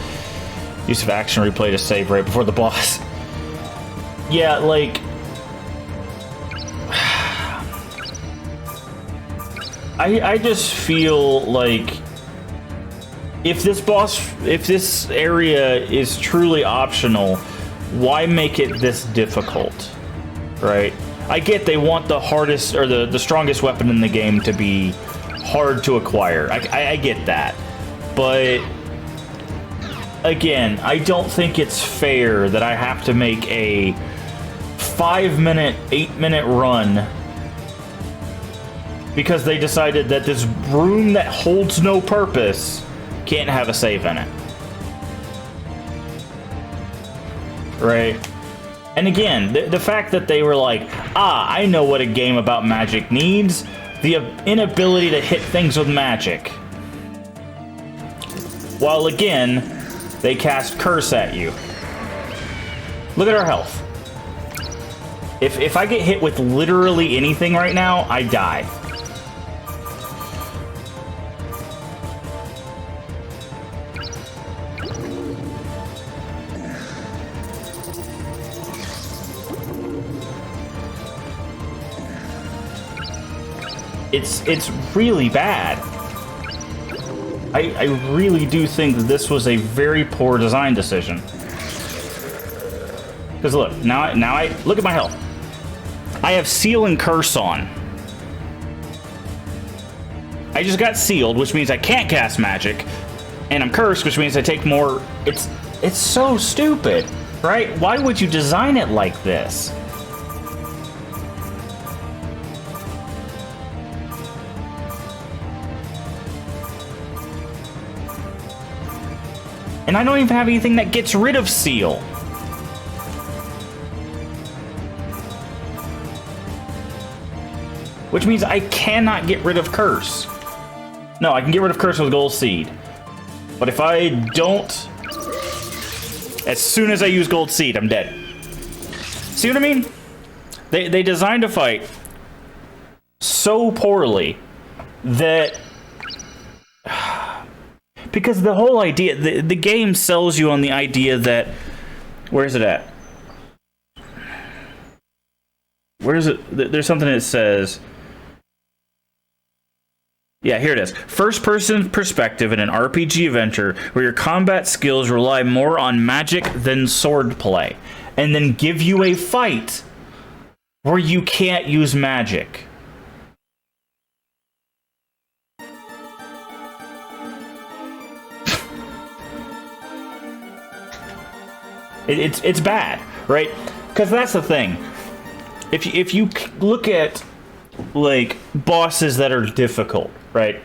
Use of action replay to save right before the boss. Yeah, like... I just feel like if this area is truly optional, why make it this difficult, right? I get they want the hardest or the strongest weapon in the game to be hard to acquire. I get that, but again, I don't think it's fair that I have to make a 5-minute, 8-minute run because they decided that this room that holds no purpose can't have a save in it. Right? And again, the fact that they were like, I know what a game about magic needs. The inability to hit things with magic. While again, they cast Curse at you. Look at our health. If I get hit with literally anything right now, I die. It's really bad. I really do think that this was a very poor design decision. Because look, now I look at my health. I have Seal and Curse on. I just got sealed, which means I can't cast magic, and I'm cursed, which means I take more. It's so stupid, right? Why would you design it like this? And I don't even have anything that gets rid of Seal. Which means I cannot get rid of Curse. No, I can get rid of Curse with Gold Seed. But if I don't... As soon as I use Gold Seed, I'm dead. See what I mean? They designed a fight so poorly that... Because the whole idea... The game sells you on the idea that... Where is it at? Where is it? There's something that says... Yeah, here it is. First-person perspective in an RPG adventure where your combat skills rely more on magic than swordplay. And then give you a fight where you can't use magic. It's bad, right? Because that's the thing. If you look at like bosses that are difficult, right?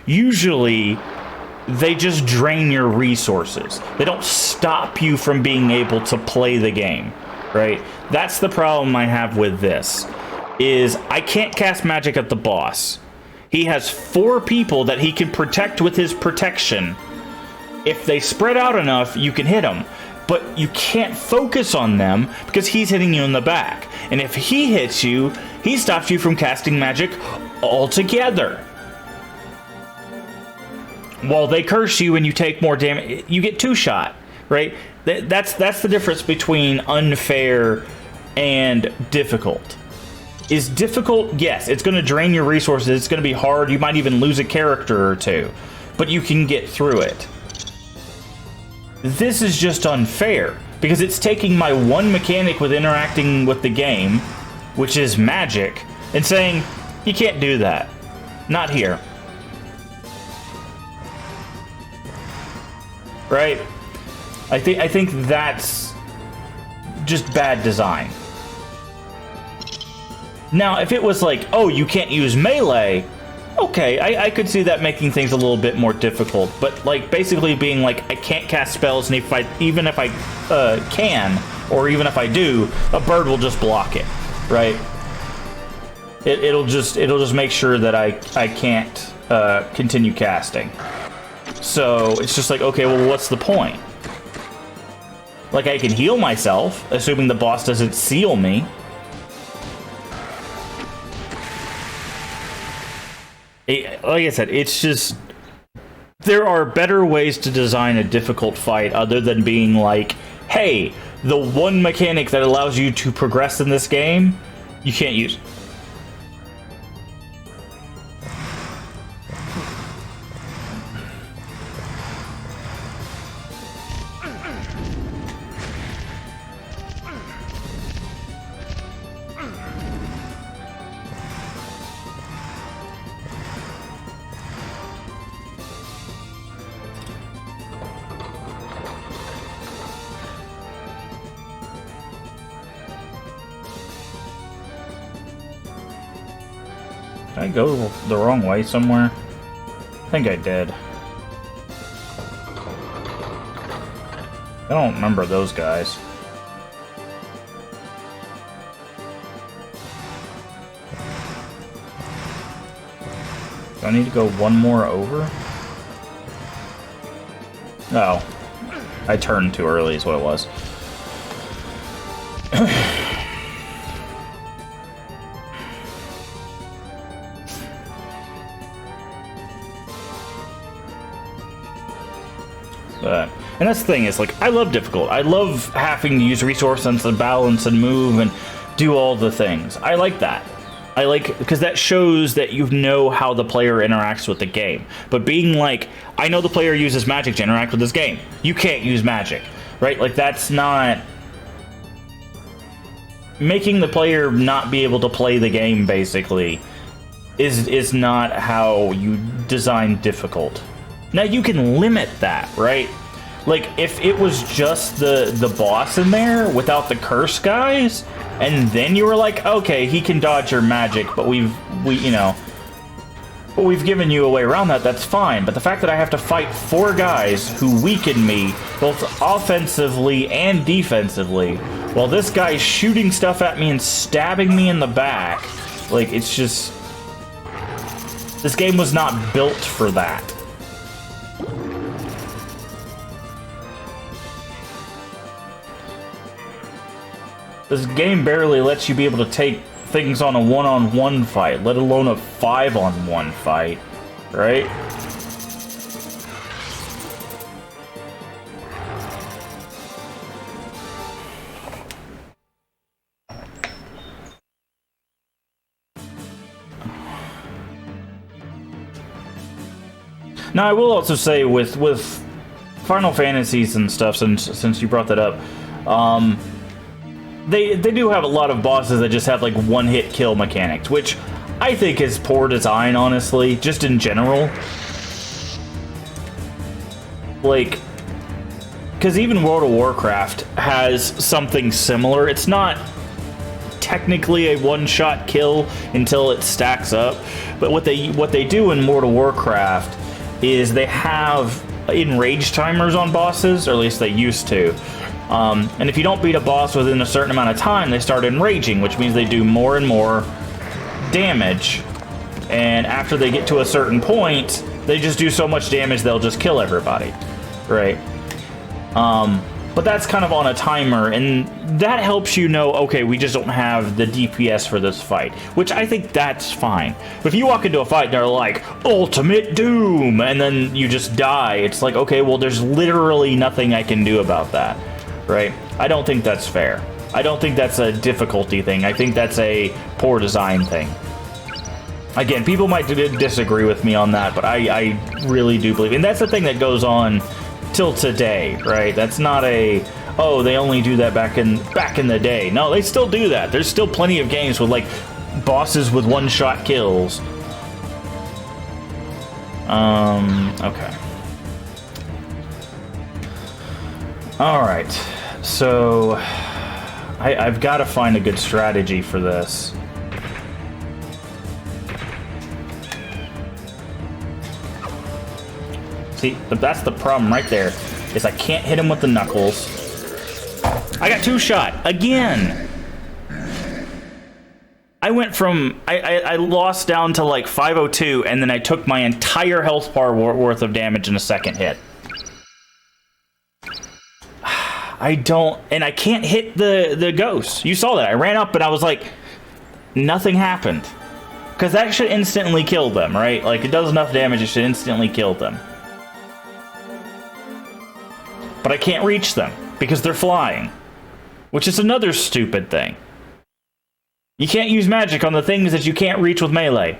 Usually they just drain your resources. They don't stop you from being able to play the game, right? That's the problem I have with this. Is I can't cast magic at the boss. He has 4 people that he can protect with his protection. If they spread out enough, you can hit him. But you can't focus on them because he's hitting you in the back. And if he hits you, he stops you from casting magic altogether. While they curse you and you take more damage, you get 2-shot, right? That's the difference between unfair and difficult. Is difficult, yes, it's going to drain your resources, it's going to be hard, you might even lose a character or 2, but you can get through it. This is just unfair, because it's taking my one mechanic with interacting with the game, which is magic, and saying, you can't do that. Not here. Right? I think that's just bad design. Now, if it was like, oh, you can't use melee, okay, I could see that making things a little bit more difficult. But, like, basically being like, I can't cast spells, and even if I can, or even if I do, a bird will just block it, right? It'll just make sure that I can't continue casting. So it's just like, okay, well, what's the point? Like, I can heal myself, assuming the boss doesn't seal me. Like I said, it's just... There are better ways to design a difficult fight other than being like, hey, the one mechanic that allows you to progress in this game, you can't use. Did I go the wrong way somewhere? I think I did. I don't remember those guys. Do I need to go one more over? No. I turned too early is what it was. And that's the thing, is like, I love difficult. I love having to use resource sense and balance and move and do all the things. I like that. I like, because that shows that you know how the player interacts with the game. But being like, I know the player uses magic to interact with this game. You can't use magic, right? Like, that's not... Making the player not be able to play the game, basically, is not how you design difficult. Now, you can limit that, right? Like, if it was just the boss in there without the curse guys, and then you were like, okay, he can dodge your magic, but we've given you a way around that, that's fine. But the fact that I have to fight 4 guys who weaken me, both offensively and defensively, while this guy's shooting stuff at me and stabbing me in the back, like, it's just... This game was not built for that. This game barely lets you be able to take things on a one-on-one fight, let alone a 5-on-1 fight, right? Now, I will also say with Final Fantasies and stuff, since you brought that up, They do have a lot of bosses that just have, like, one-hit kill mechanics, which I think is poor design, honestly, just in general. Like, because even World of Warcraft has something similar. It's not technically a one-shot kill until it stacks up, but what they do in World of Warcraft is they have enrage timers on bosses, or at least they used to. And if you don't beat a boss within a certain amount of time, they start enraging, which means they do more and more damage. And after they get to a certain point, they just do so much damage they'll just kill everybody, right? But that's kind of on a timer, and that helps you know, okay, we just don't have the DPS for this fight, which I think that's fine. But if you walk into a fight and they're like, Ultimate Doom, and then you just die, it's like, okay, well, there's literally nothing I can do about that. Right? I don't think that's fair. I don't think that's a difficulty thing. I think that's a poor design thing. Again, people might disagree with me on that, but I really do believe, and that's the thing that goes on till today, right? That's not a, oh, they only do that back in the day. No, they still do that. There's still plenty of games with, like, bosses with one-shot kills. Okay. All right. So, I've got to find a good strategy for this. See, that's the problem right there, is I can't hit him with the knuckles. I got 2-shot, again! I went from, I lost down to like 502, and then I took my entire health bar worth of damage in a second hit. I don't, and I can't hit the ghosts. You saw that. I ran up and I was like, nothing happened. Because that should instantly kill them, right? Like, it does enough damage, it should instantly kill them. But I can't reach them, because they're flying. Which is another stupid thing. You can't use magic on the things that you can't reach with melee.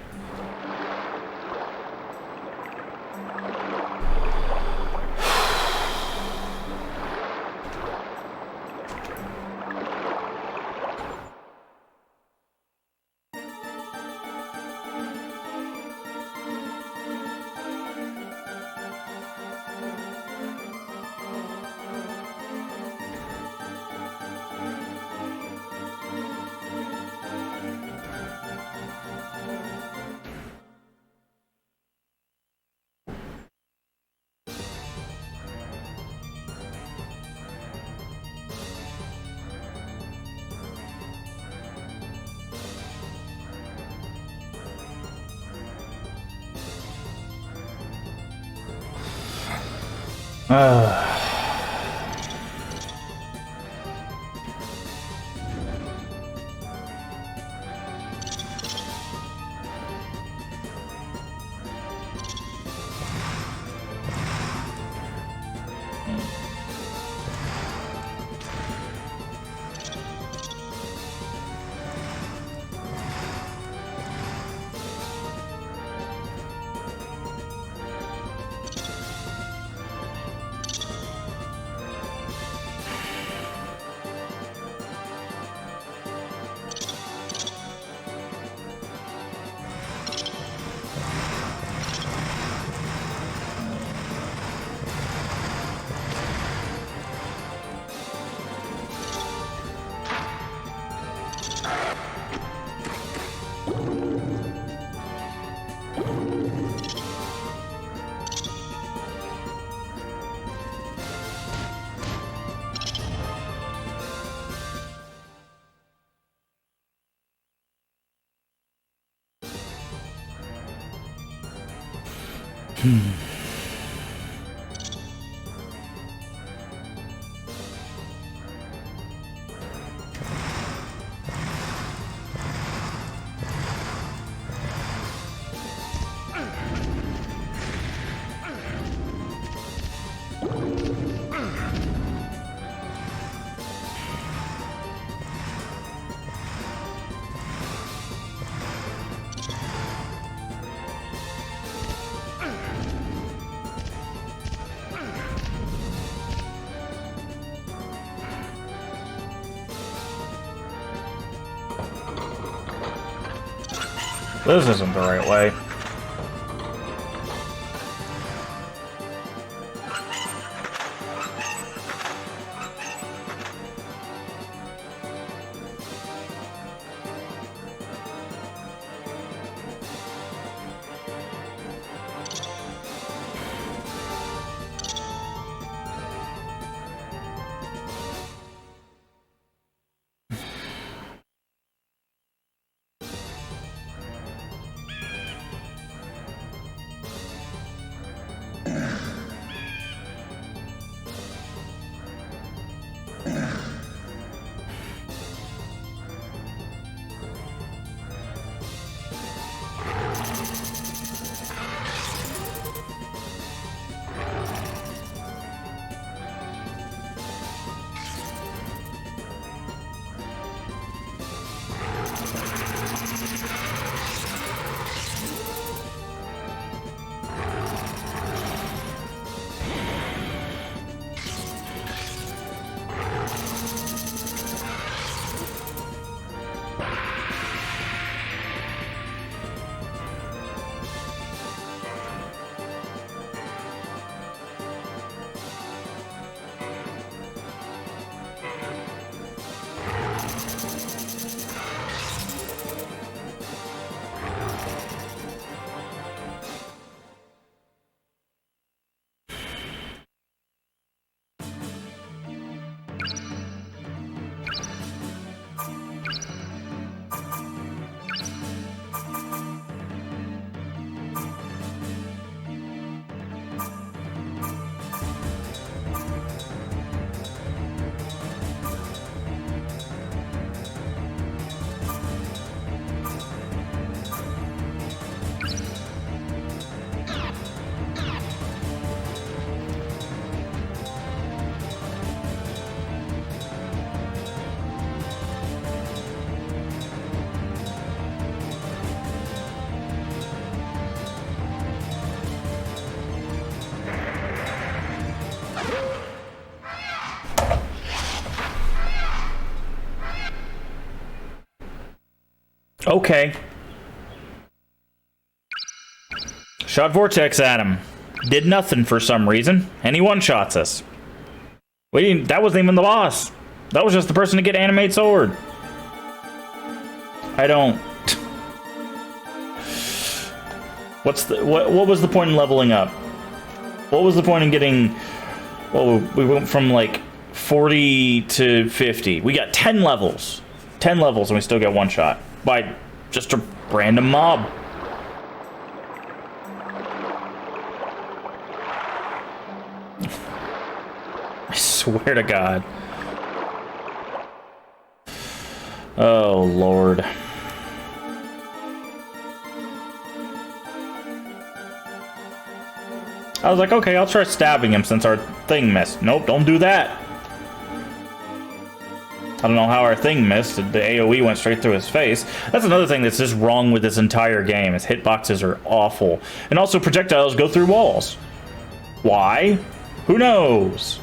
This isn't the right way. Okay. Shot Vortex at him. Did nothing for some reason, and he one-shots us. We didn't, that wasn't even the boss. That was just the person to get Animate Sword. I don't... What was the point in leveling up? What was the point in getting... Well, we went from like 40 to 50. We got 10 levels. 10 levels and we still get one shot. By just a random mob. swear to God. Oh, Lord. I was like, okay, I'll try stabbing him since our thing missed. Nope, don't do that. I don't know how our thing missed. The AoE went straight through his face. That's another thing that's just wrong with this entire game. His hitboxes are awful. And also projectiles go through walls. Why? Who knows?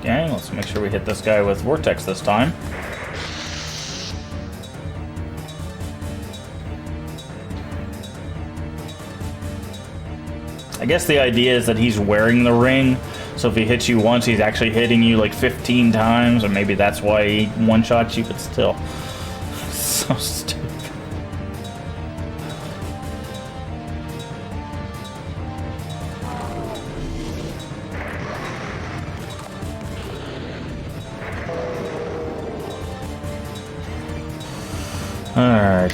Okay, let's make sure we hit this guy with Vortex this time. I guess the idea is that he's wearing the ring, so if he hits you once, he's actually hitting you like 15 times, or maybe that's why he one-shots you, but still. So stupid. Alright.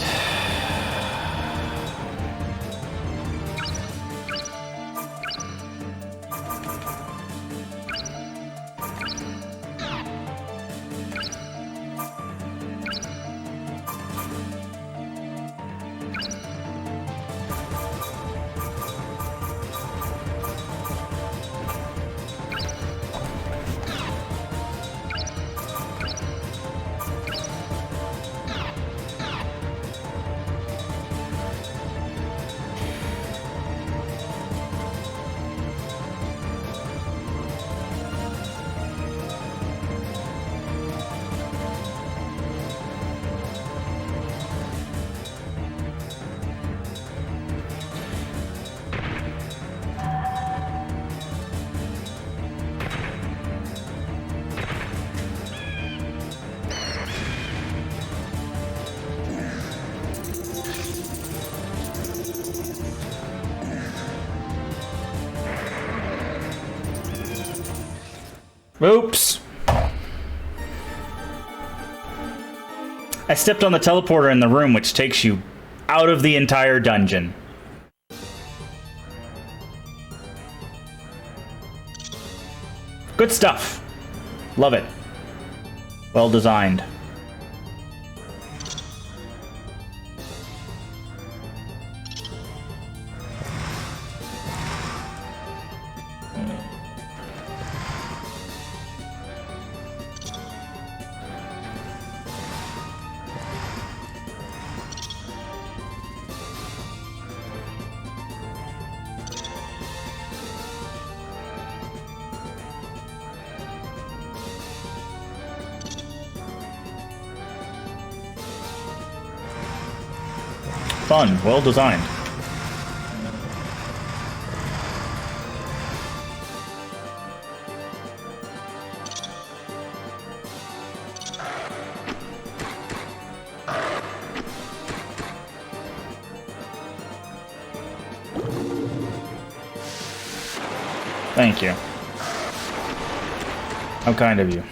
Oops. I stepped on the teleporter in the room, which takes you out of the entire dungeon. Good stuff. Love it. Well designed. Fun, well designed. Thank you. How kind of you.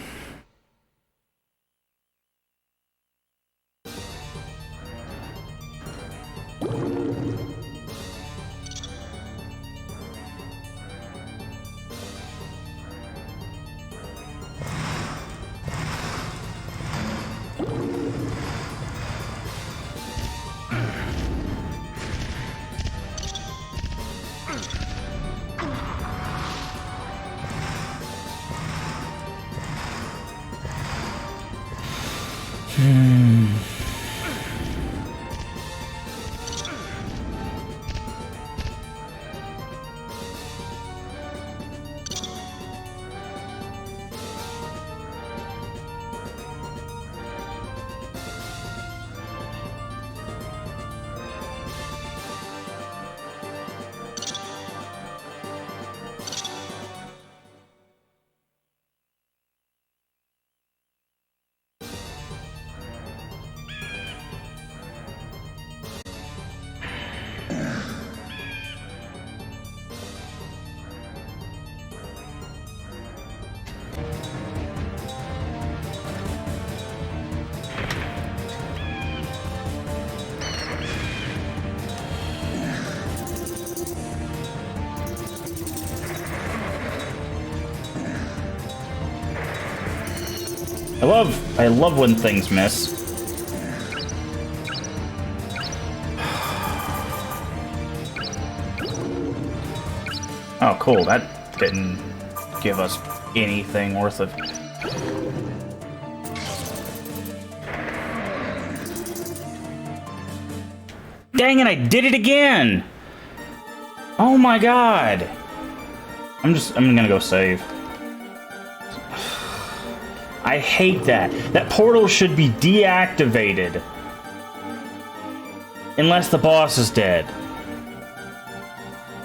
I love when things miss. Oh, cool. That didn't give us anything worth of... Dang it, I did it again! Oh my god! I'm gonna go save. I hate that. That portal should be deactivated. Unless the boss is dead.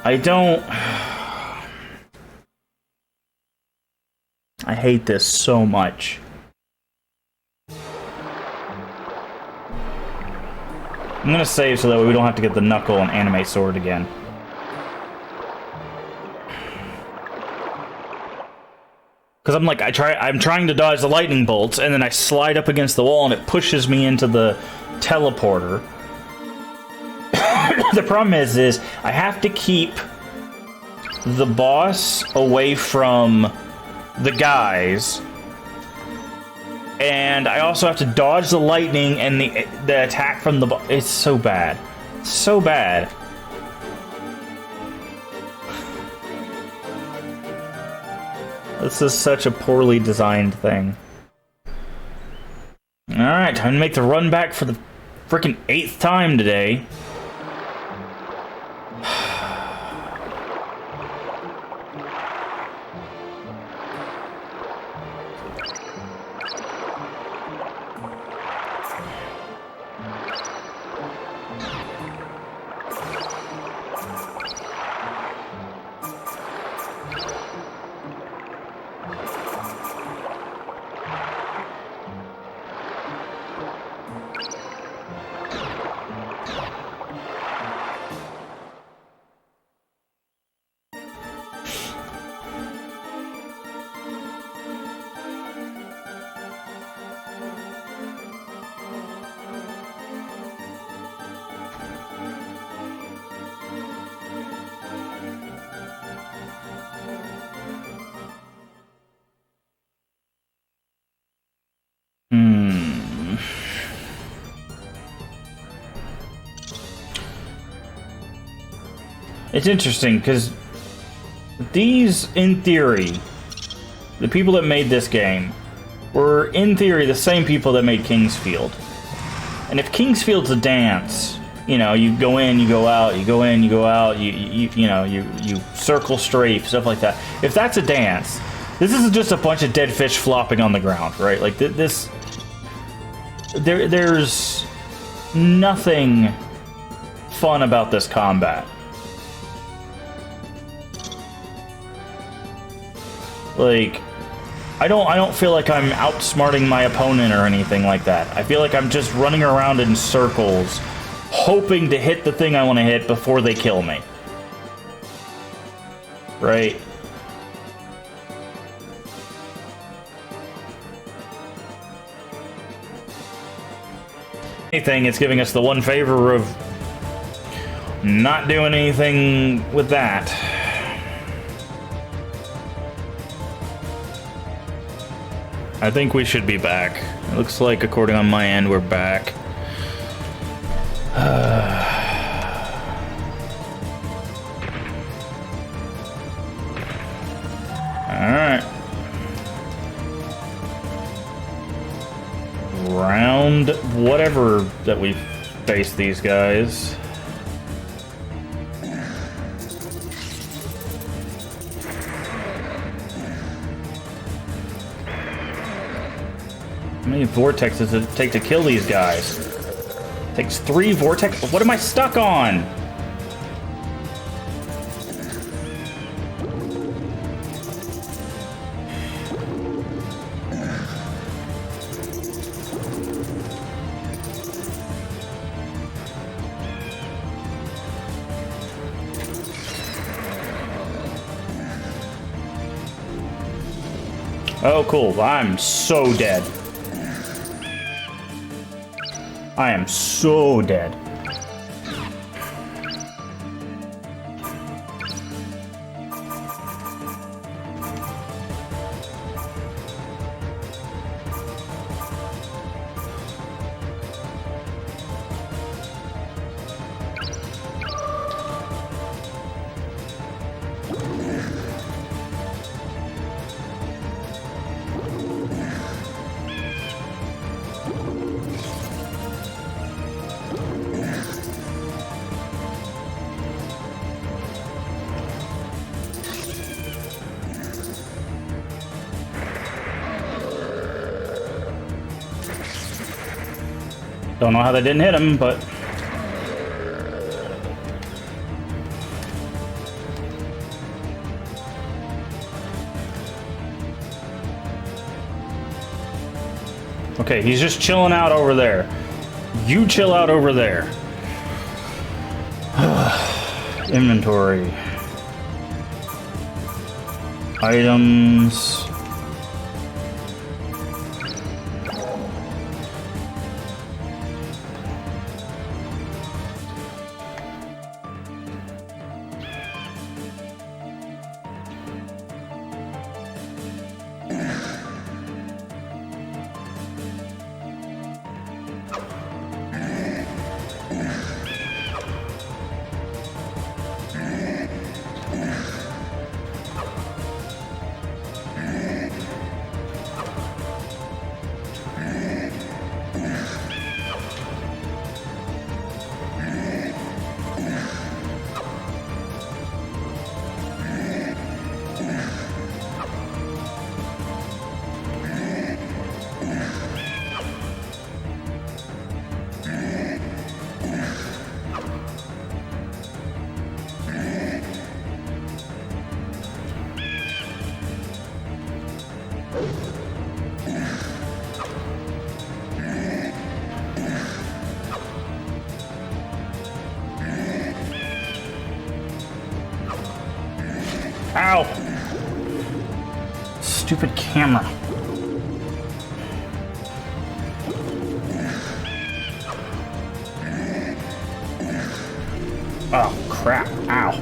I don't... I hate this so much. I'm gonna save so that way we don't have to get the knuckle and anime sword again. Because I'm trying to dodge the lightning bolts, and then I slide up against the wall, and it pushes me into the teleporter. The problem is I have to keep the boss away from the guys, and I also have to dodge the lightning and the attack from the boss. It's so bad. So bad. This is such a poorly designed thing. Alright, time to make the run back for the frickin' 8th time today. It's interesting, because these, in theory, the people that made this game were, in theory, the same people that made Kingsfield. And if Kingsfield's a dance, you know, you go in, you go out, you go in, you go out, you circle strafe, stuff like that. If that's a dance, this is just a bunch of dead fish flopping on the ground, right? Like, there's nothing fun about this combat. Like, I don't feel like I'm outsmarting my opponent or anything like that. I feel like I'm just running around in circles, hoping to hit the thing I want to hit before they kill me. Right? Anything, it's giving us the one favor of not doing anything with that. I think we should be back. It looks like, according on my end, we're back. Alright. Round whatever that we face these guys. How many vortexes does it take to kill these guys? It takes 3 vortex. What am I stuck on? Oh, cool. I'm so dead. I am so dead. Don't know how they didn't hit him, but... Okay, he's just chilling out over there. You chill out over there. Inventory. Items... Ow! Stupid camera. Oh, crap. Ow.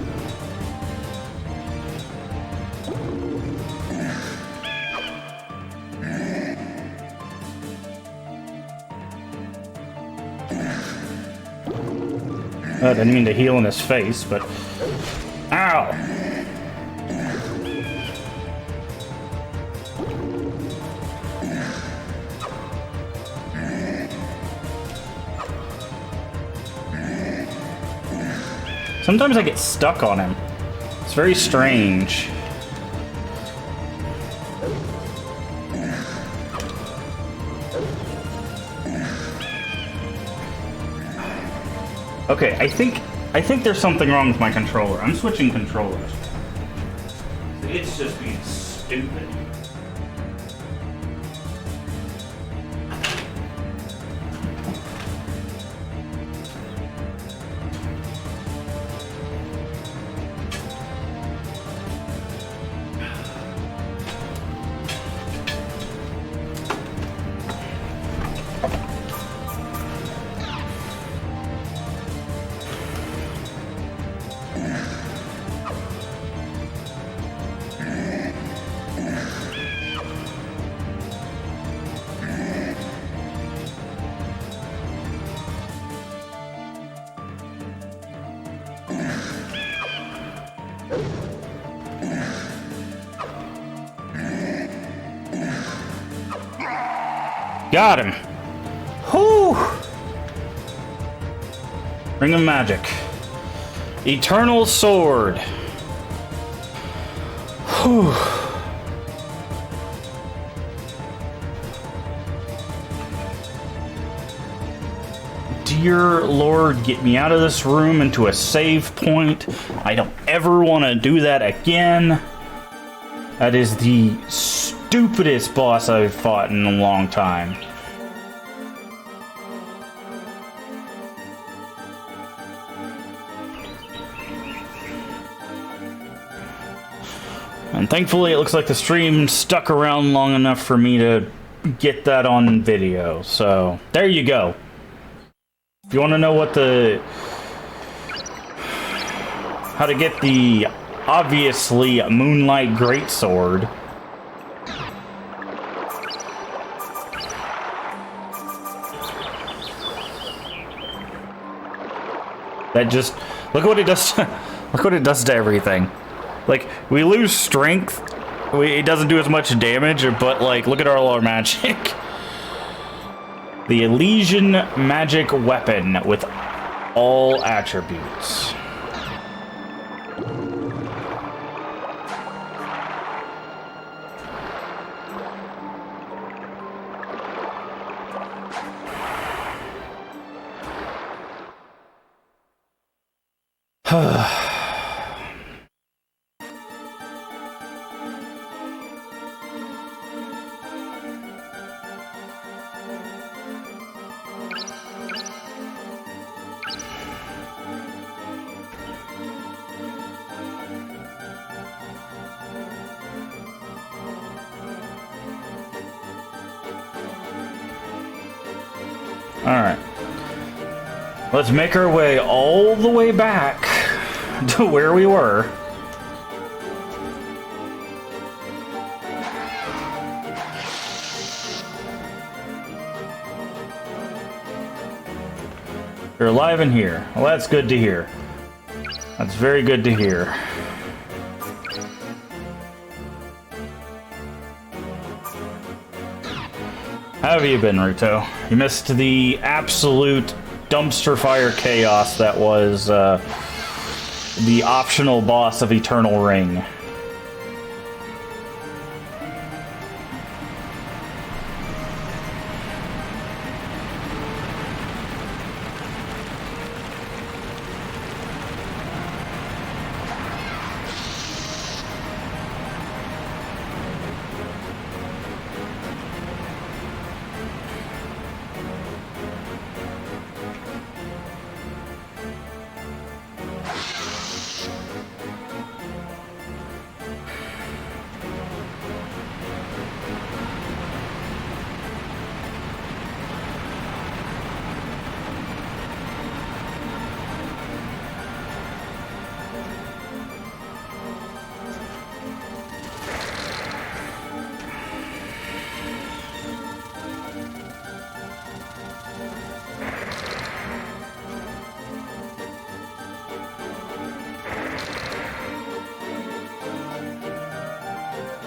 I didn't mean to heal in his face, but... Ow! Sometimes I get stuck on him. It's very strange. Okay, I think there's something wrong with my controller. I'm switching controllers. It's just being stupid. Got him. Whew. Ring of Magic. Eternal Sword. Whew. Dear Lord, get me out of this room into a save point. I don't ever want to do that again. That is the stupidest boss I've fought in a long time. And thankfully it looks like the stream stuck around long enough for me to get that on video. So there you go. If you want to know what how to get the obviously Moonlight Greatsword, that just look what it does. Look what it does to everything. Like, we lose strength. It doesn't do as much damage, but like, look at all our magic. The Elysian magic weapon with all attributes. Alright. Let's make our way all the way back to where we were. You're alive in here. Well, that's good to hear. That's very good to hear. How have you been, Ruto? You missed the absolute dumpster fire chaos that was the optional boss of Eternal Ring.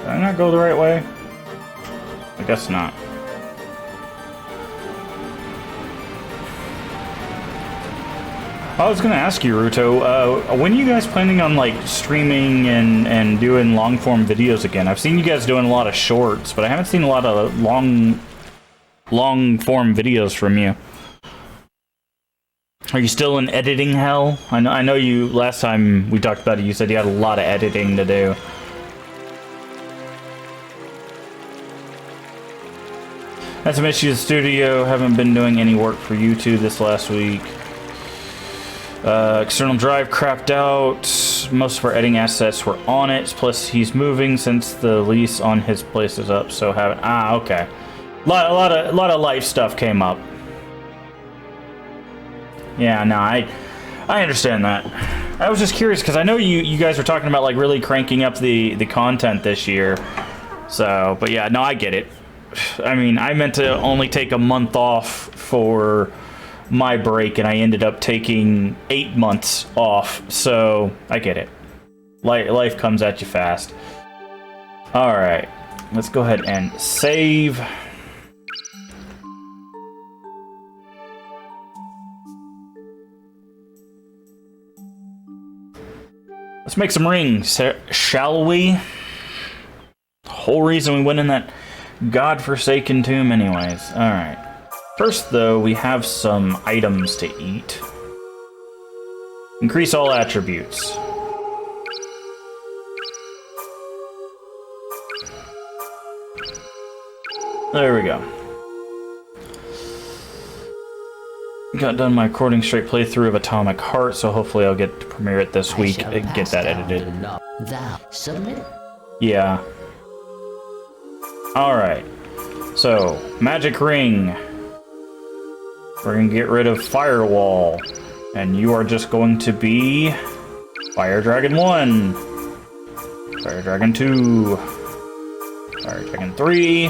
Did I not go the right way? I guess not. I was gonna ask you, Ruto, when are you guys planning on like streaming and doing long form videos again? I've seen you guys doing a lot of shorts, but I haven't seen a lot of long form videos from you. Are you still in editing hell? I know you, last time we talked about it, you said you had a lot of editing to do. That's a miss you, the studio. Haven't been doing any work for YouTube this last week. External drive crapped out. Most of our editing assets were on it. Plus, he's moving since the lease on his place is up. So haven't. Ah, okay. A lot of life stuff came up. Yeah, no, I understand that. I was just curious because I know you guys were talking about like really cranking up the content this year. So, but yeah, no, I get it. I mean, I meant to only take a month off for my break, and I ended up taking 8 months off, so I get it. Life comes at you fast. Alright, let's go ahead and save. Let's make some rings, shall we? The whole reason we went in that godforsaken tomb anyways. Alright. First, though, we have some items to eat. Increase all attributes. There we go. Got done my recording straight playthrough of Atomic Heart, so hopefully I'll get to premiere it this week and get that edited. Yeah. Alright. So, magic ring. We're gonna get rid of Firewall, and you are just going to be Fire Dragon 1, Fire Dragon 2, Fire Dragon 3,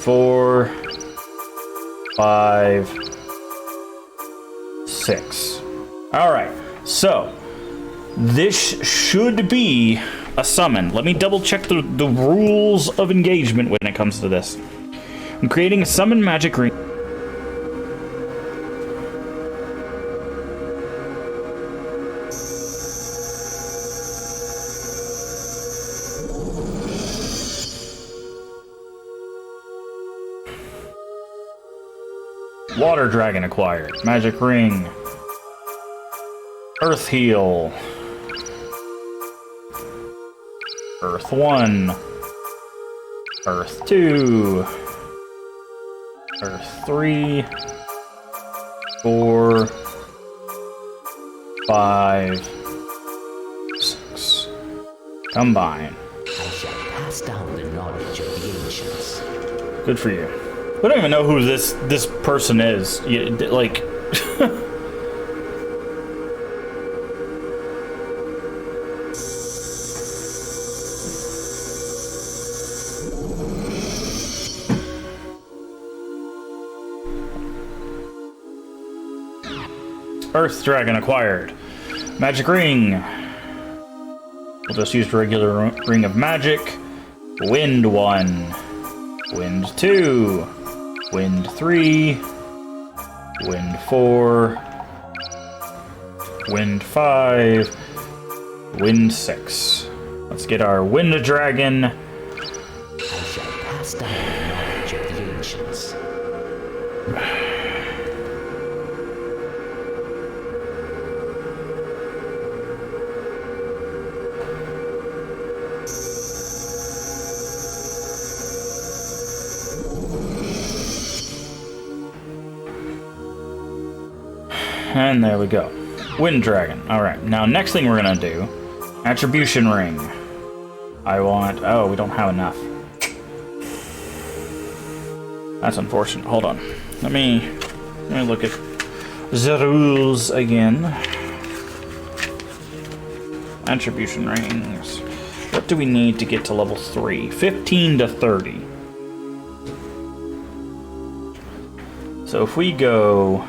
4, 5, 6. Alright, so this should be a summon. Let me double check the rules of engagement when it comes to this. I'm creating a summon magic ring. Water Dragon acquired. Magic Ring. Earth Heal. Earth 1. Earth 2. Earth 3. 4. 5. 6. Combine. I shall pass down the knowledge of the ancients. Good for you. I don't even know who this person is. Like, Earth Dragon acquired. Magic Ring. We'll just use the regular Ring of Magic. Wind 1. Wind 2. Wind 3. Wind 4. Wind 5. Wind 6. Let's get our Wind Dragon. I shall pass down the knowledge of the ancients. And there we go. Wind Dragon. Alright, now next thing we're gonna do, Attribution Ring. I want... oh, we don't have enough. That's unfortunate. Hold on. Let me look at the rules again. Attribution Rings. What do we need to get to level 3? 15 to 30. So if we go...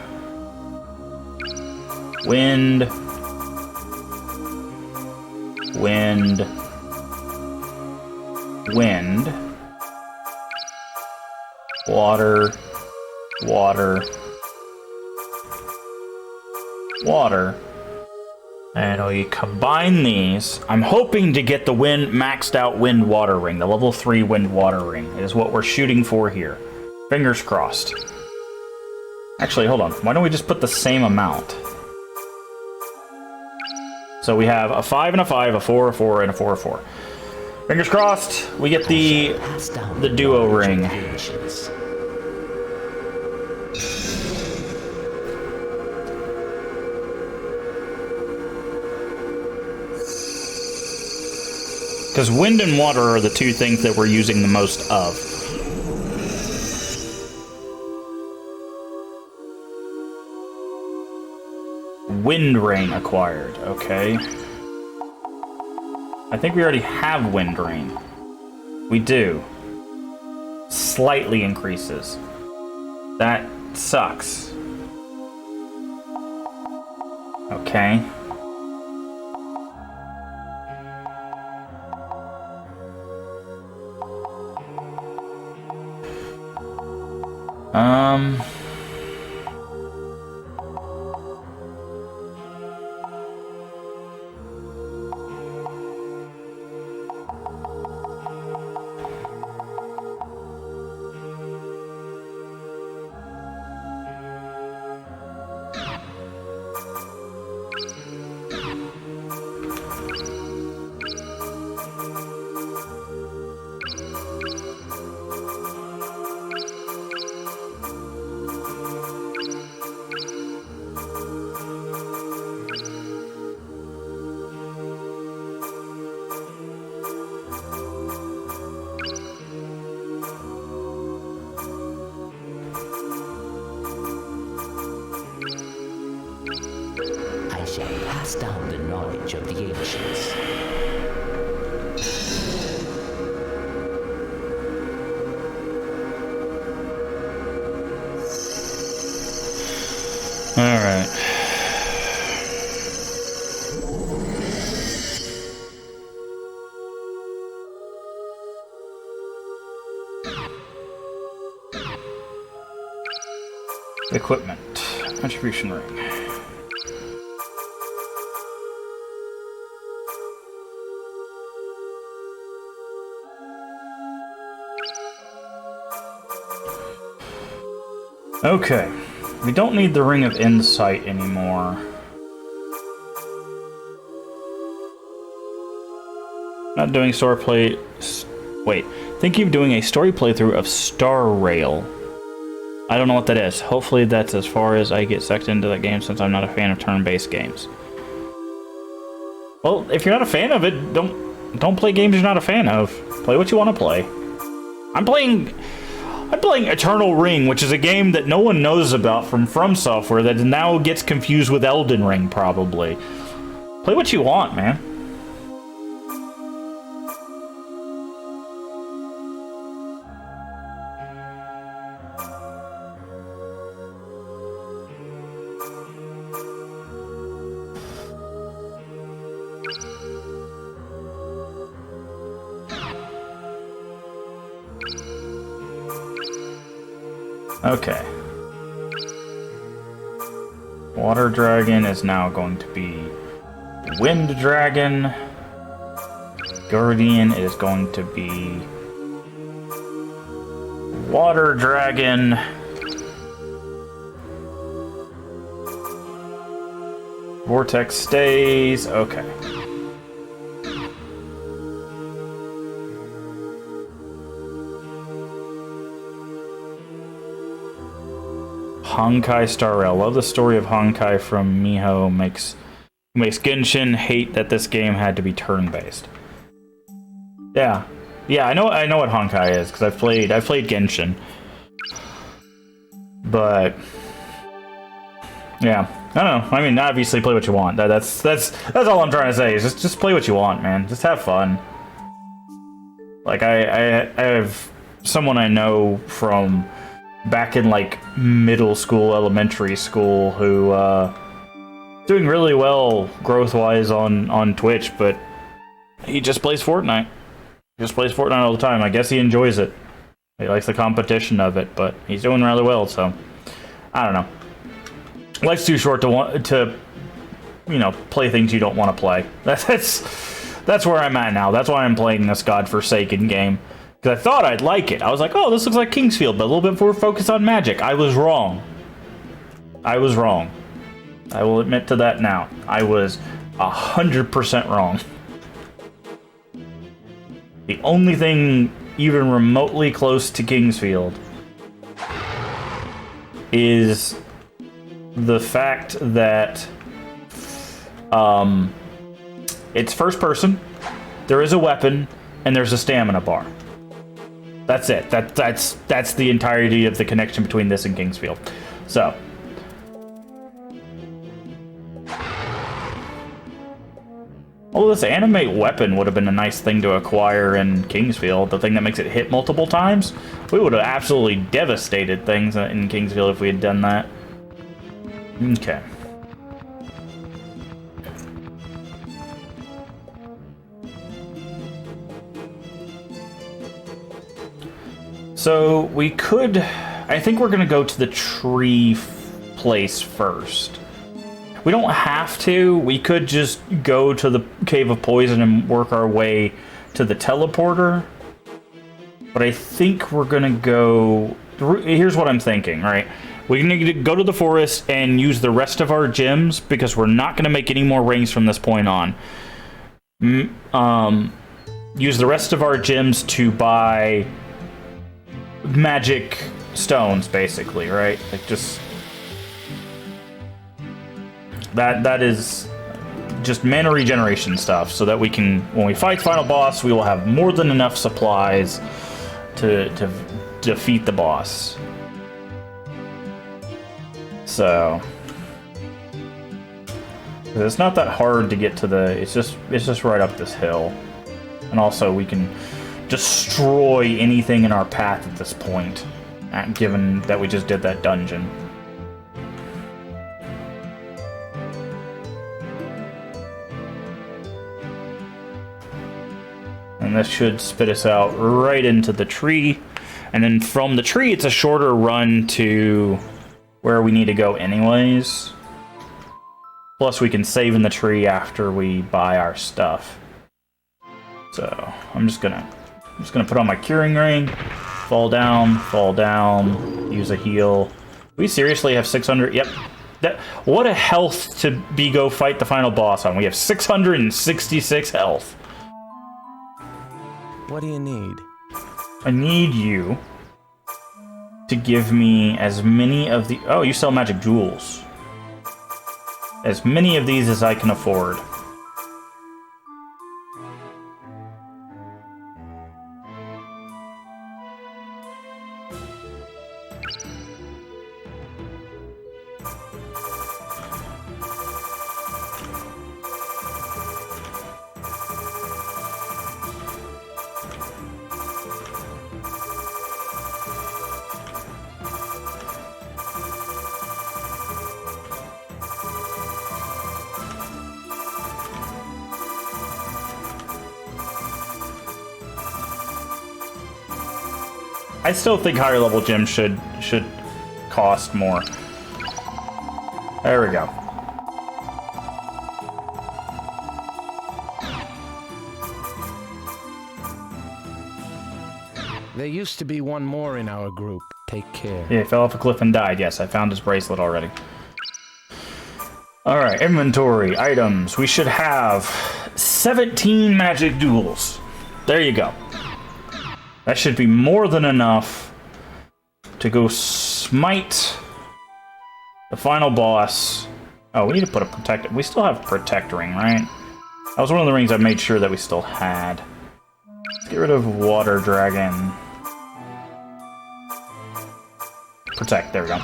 Wind, wind, water, water, water. And we combine these. I'm hoping to get the maxed out wind water ring. The level 3 wind water ring is what we're shooting for here. Fingers crossed. Actually, hold on. Why don't we just put the same amount? So we have a 5 and a 5, a 4, a 4, and a 4, a 4. Fingers crossed, we get the duo ring. Because wind and water are the two things that we're using the most of. Wind rain acquired, okay. I think we already have wind rain. We do. Slightly increases. That sucks. Okay. I shall pass down the knowledge of the ancients. All right. Equipment. Contribution ring. Okay. We don't need the Ring of Insight anymore. Not doing story play... Wait. Thinking of doing a story playthrough of Star Rail. I don't know what that is. Hopefully that's as far as I get sucked into that game since I'm not a fan of turn-based games. Well, if you're not a fan of it, don't play games you're not a fan of. Play what you want to play. I'm playing Eternal Ring, which is a game that no one knows about from Software that now gets confused with Elden Ring, probably. Play what you want, man. Okay. Water Dragon is now going to be Wind Dragon. Guardian is going to be Water Dragon. Vortex stays. Okay. Honkai Star Rail. Love the story of Honkai from Miho. Makes Genshin hate that this game had to be turn-based. Yeah, I know what Honkai is because I've played Genshin. But yeah, I don't know. I mean, obviously, play what you want. That's all I'm trying to say. Is just play what you want, man. Just have fun. Like I have someone I know from back in like middle school, elementary school, who doing really well growth-wise on Twitch, but he just plays Fortnite. Just plays Fortnite all the time. I guess he enjoys it. He likes the competition of it, but he's doing rather well, so I don't know. Life's too short to you know, play things you don't want to play. That's where I'm at now. That's why I'm playing this godforsaken game. Because I thought I'd like it. I was like, oh, this looks like Kingsfield, but a little bit more focused on magic. I was wrong. I was wrong. I will admit to that now. I was 100% wrong. The only thing even remotely close to Kingsfield is the fact that it's first person, there is a weapon, and there's a stamina bar. That's it. That's the entirety of the connection between this and Kingsfield. So, well, this animate weapon would have been a nice thing to acquire in Kingsfield. The thing that makes it hit multiple times. We would have absolutely devastated things in Kingsfield if we had done that. Okay. So we could, I think we're gonna go to the tree place first. We don't have to. We could just go to the Cave of Poison and work our way to the teleporter. But I think we're gonna go. Here's what I'm thinking, right? We're gonna go to the forest and use the rest of our gems because we're not gonna make any more rings from this point on. Use the rest of our gems to buy magic stones, basically, right? Like just that is just mana regeneration stuff, so that we can, when we fight final boss, we will have more than enough supplies to defeat the boss. So it's not that hard to get to the. It's just right up this hill, and also we can destroy anything in our path at this point, given that we just did that dungeon. And this should spit us out right into the tree. And then from the tree, it's a shorter run to where we need to go anyways. Plus, we can save in the tree after we buy our stuff. So, I'm just gonna put on my curing ring, fall down, use a heal. We seriously have 600. Yep. What a health to go fight the final boss on. We have 666 health. What do you need? I need you to give me as many of the... Oh, you sell magic jewels. As many of these as I can afford. I still think higher level gems should cost more. There we go. There used to be one more in our group. Take care. Yeah, he fell off a cliff and died. Yes, I found his bracelet already. Alright, inventory, items. We should have 17 magic jewels. There you go. That should be more than enough to go smite the final boss. Oh, we need to put a protect. We still have protect ring, right? That was one of the rings I made sure that we still had. Let's get rid of water dragon. Protect, there we go.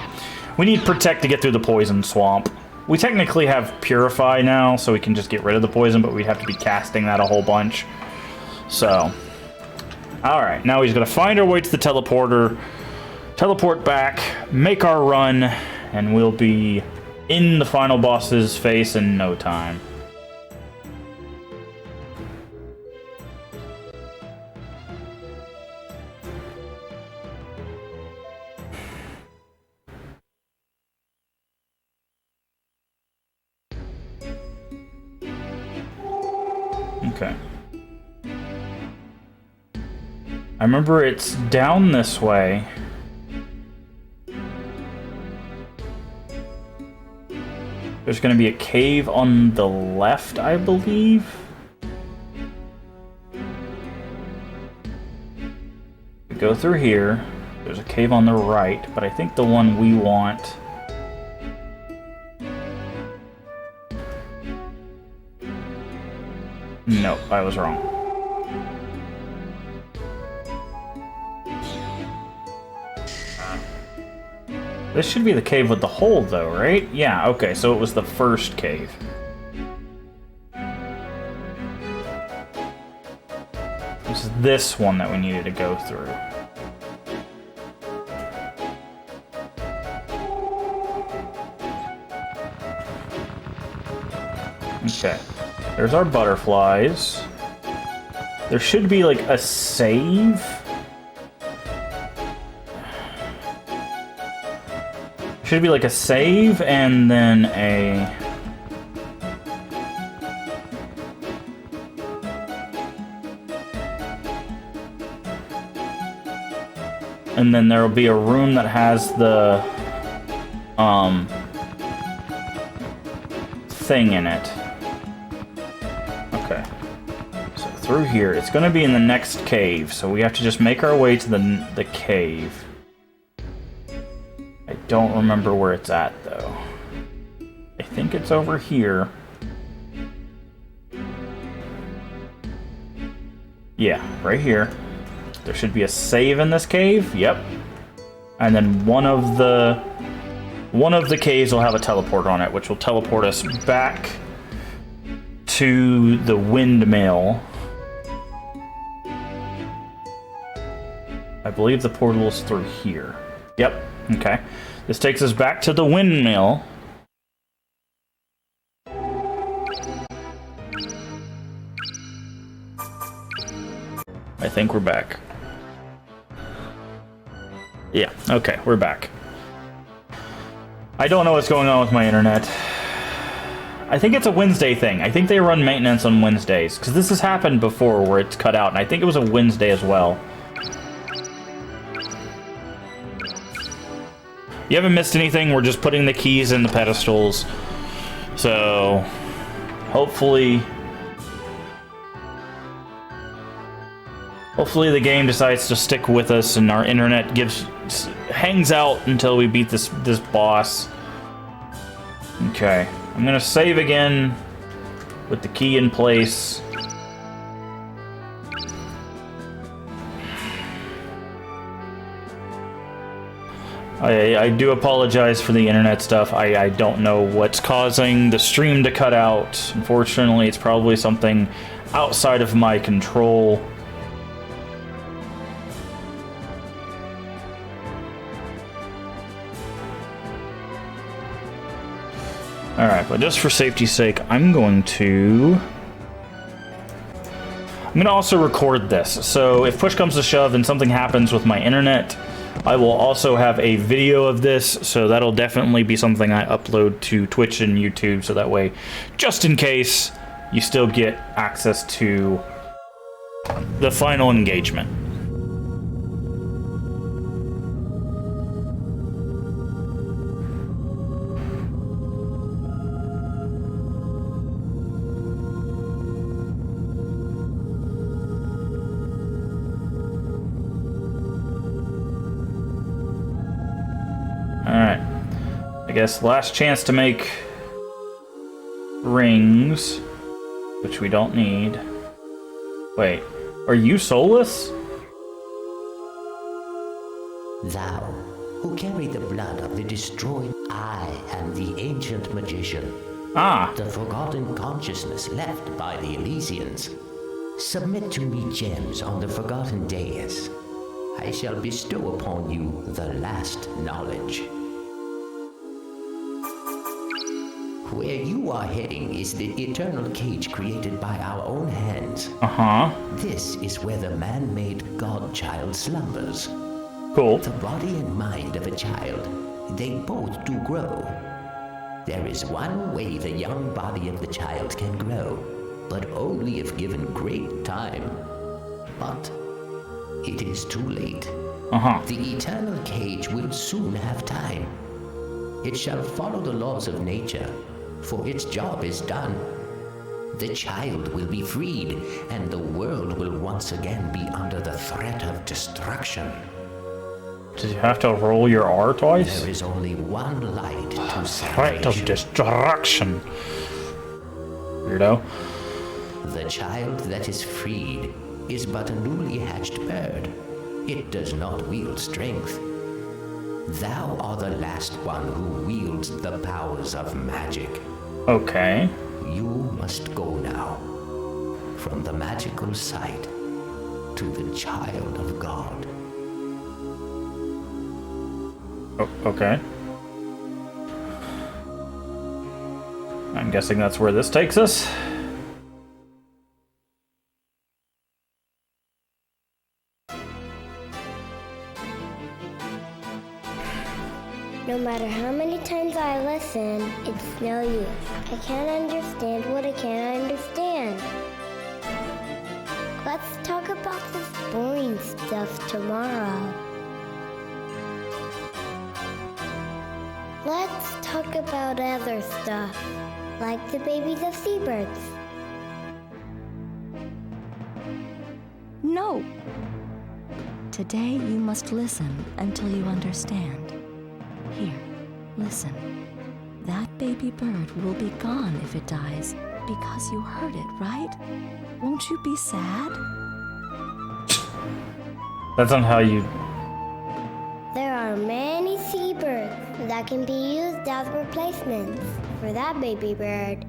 We need protect to get through the poison swamp. We technically have purify now, so we can just get rid of the poison, but we'd have to be casting that a whole bunch. So... Alright, now he's going to find our way to the teleporter, teleport back, make our run, and we'll be in the final boss's face in no time. Okay. I remember it's down this way. There's going to be a cave on the left, I believe. We go through here. There's a cave on the right, but I think the one we want... Nope, I was wrong. This should be the cave with the hole, though, right? Yeah, okay, so it was the first cave. It's this one that we needed to go through. Okay. There's our butterflies. There should be, like, a save. Should be, like, a save and then a... And then there will be a room that has the... thing in it. Okay. So through here, it's going to be in the next cave, so we have to just make our way to the cave. I don't remember where it's at, though. I think it's over here. Yeah, right here. There should be a save in this cave. Yep. And then one of the caves will have a teleport on it, which will teleport us back to the windmill. I believe the portal is through here. Yep. Okay. This takes us back to the windmill. I think we're back. Yeah, okay, we're back. I don't know what's going on with my internet. I think it's a Wednesday thing. I think they run maintenance on Wednesdays, because this has happened before where it's cut out, and I think it was a Wednesday as well. You haven't missed anything. We're just putting the keys in the pedestals. So, hopefully the game decides to stick with us and our internet hangs out until we beat this boss. Okay. I'm gonna save again with the key in place. I do apologize for the internet stuff. I don't know what's causing the stream to cut out. Unfortunately, it's probably something outside of my control. Alright, but just for safety's sake, I'm going to also record this. So if push comes to shove and something happens with my internet, I will also have a video of this, so that'll definitely be something I upload to Twitch and YouTube, so that way, just in case, you still get access to the final engagement. Alright. I guess last chance to make rings, which we don't need. Wait, are you soulless? Thou, who carry the blood of the destroyed, I am the ancient magician. Ah. The forgotten consciousness left by the Elysians. Submit to me gems on the forgotten dais. I shall bestow upon you the last knowledge. Where you are heading is the eternal cage created by our own hands. Uh-huh. This is where the man-made God-child slumbers. Cool. The body and mind of a child, they both do grow. There is one way the young body of the child can grow. but only if given great time. But it is too late. The eternal cage will soon have time. It shall follow the laws of nature, for its job is done. The child will be freed, and the world will once again be under the threat of destruction. Did you have to roll your R twice? There is only one light to Threat salvation. of destruction. Weirdo. The child that is freed is but a newly hatched bird. It does not wield strength. Thou art the last one who wields the powers of magic. Okay. You must go now, from the magical sight to the child of God. Okay. I'm guessing that's where this takes us. No matter how many times I listen, it's no use. I can't understand what I can't understand. Let's talk about this boring stuff tomorrow. Let's talk about other stuff, like the babies of seabirds. No! Today you must listen until you understand. Here, listen. That baby bird will be gone if it dies because you heard it, right? Won't you be sad? That's not how you... There are many seabirds that can be used as replacements for that baby bird.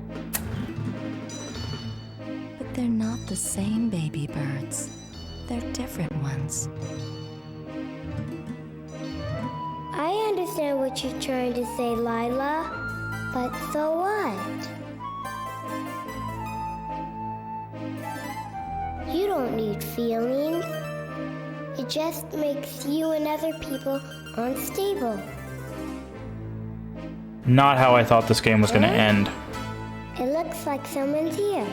But they're not the same baby birds. They're different ones. I understand what you're trying to say, Lila, but so what? You don't need feelings. It just makes you and other people unstable. Not how I thought this game was going to end. It looks like someone's here.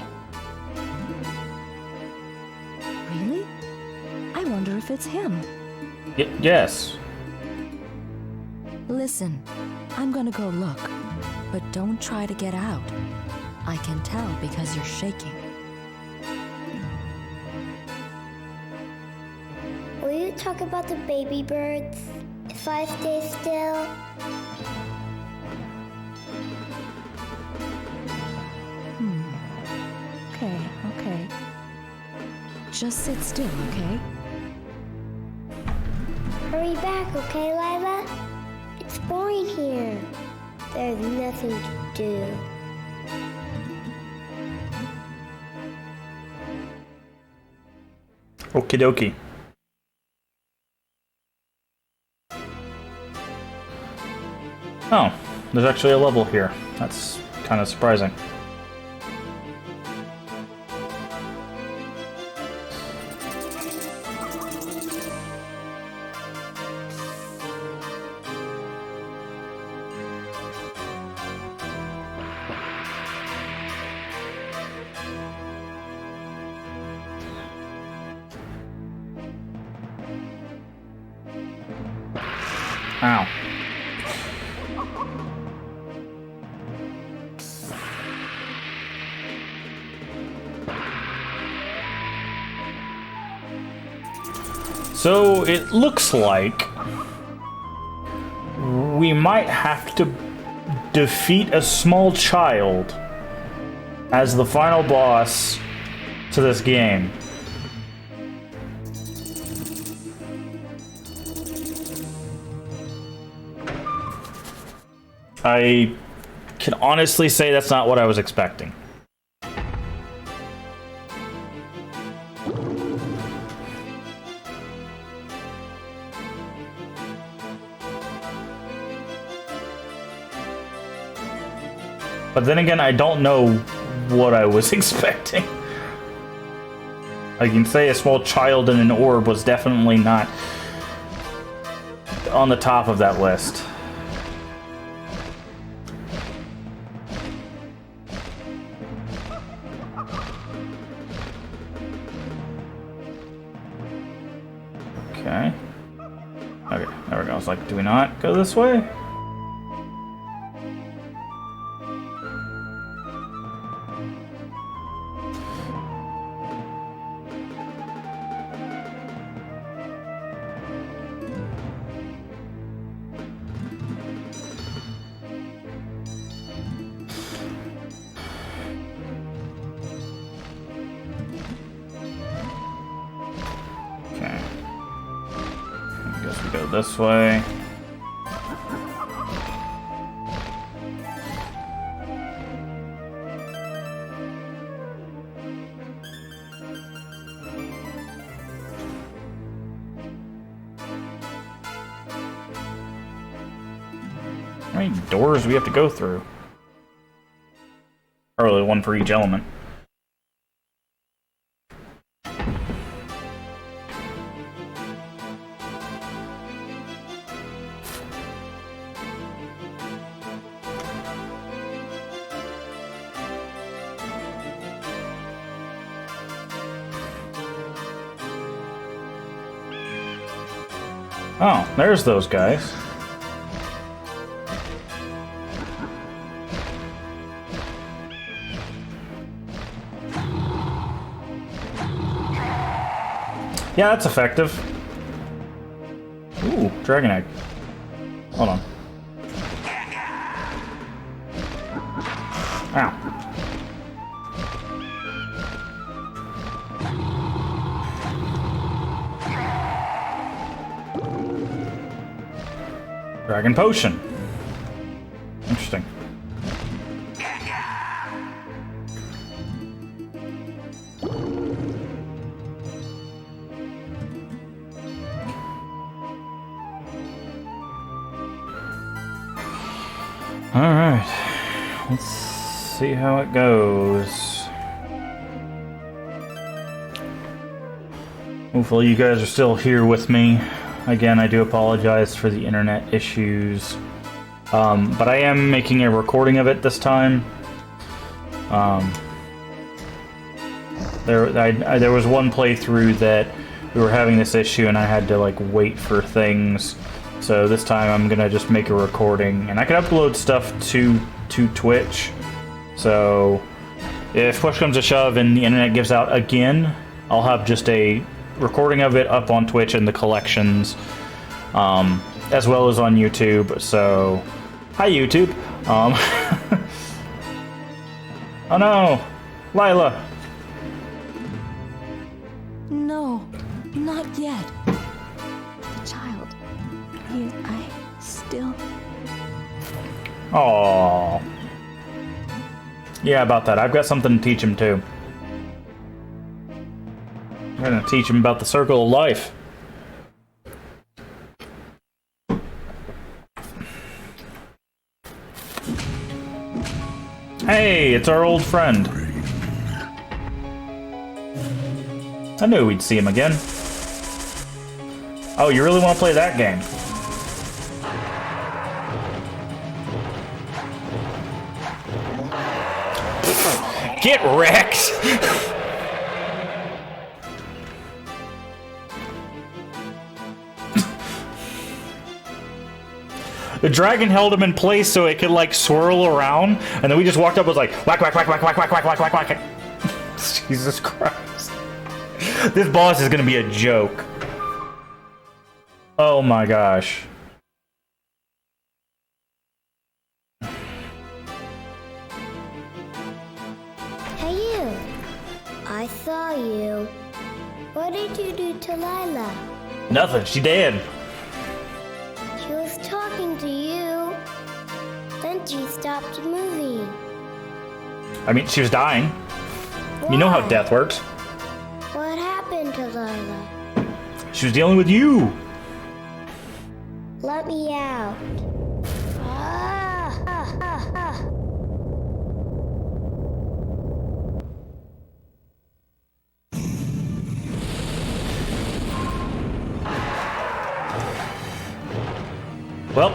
Really? I wonder if it's him. Yes. Listen, I'm gonna go look, but don't try to get out. I can tell because you're shaking. Will you talk about the baby birds if I stay still? Okay. Just sit still, okay? Hurry back, okay, Lila? It's boring here. There's nothing to do. Okie dokie. Oh, there's actually a level here. That's kind of surprising. Ow. So it looks like we might have to defeat a small child as the final boss to this game. I can honestly say that's not what I was expecting. But then again, I don't know what I was expecting. I can say a small child in an orb was definitely not on the top of that list. Okay. Okay, there we go. It's like, do we not go this way? Okay. I guess we go this way. How many doors do we have to go through? Probably one for each element. Oh, there's those guys. Yeah, that's effective. Ooh, dragon egg. Hold on. Ow. Dragon potion. Interesting. Alright. Let's see how it goes. Hopefully you guys are still here with me. Again, I do apologize for the internet issues. But I am making a recording of it this time. There was one playthrough that we were having this issue and I had to like wait for things. So this time I'm gonna just make a recording, and I can upload stuff to Twitch. So if push comes to shove and the internet gives out again, I'll have just a recording of it up on Twitch and the collections, as well as on YouTube. So hi YouTube. Oh no, Lila. No, not yet. The child. I still... Aww. Yeah, about that. I've got something to teach him too. I'm gonna teach him about the circle of life. Hey, it's our old friend. I knew we'd see him again. Oh, you really want to play that game? Get wrecked! The dragon held him in place so it could like swirl around, and then we just walked up and was like whack whack whack whack whack whack whack whack whack whack. Jesus Christ. This boss is gonna be a joke. Oh my gosh. Hey, you. I saw you. What did you do to Lila? Nothing, she dead. She was talking to you. Then she stopped moving. I mean, she was dying. You know how Why? death works. What happened to Lila? She was dealing with you. Let me out. Ah, ah, ah, ah. Well.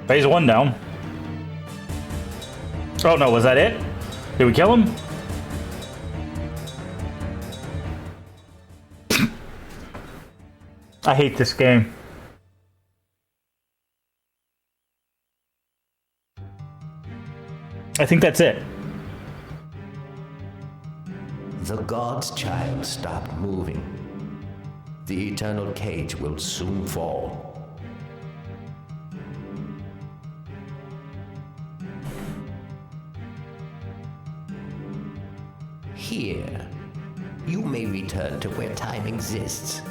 Phase 1 down. Oh no, was that it? Did we kill him? I hate this game. I think that's it. The god's child stopped moving. The eternal cage will soon fall. Here, you may return to where time exists.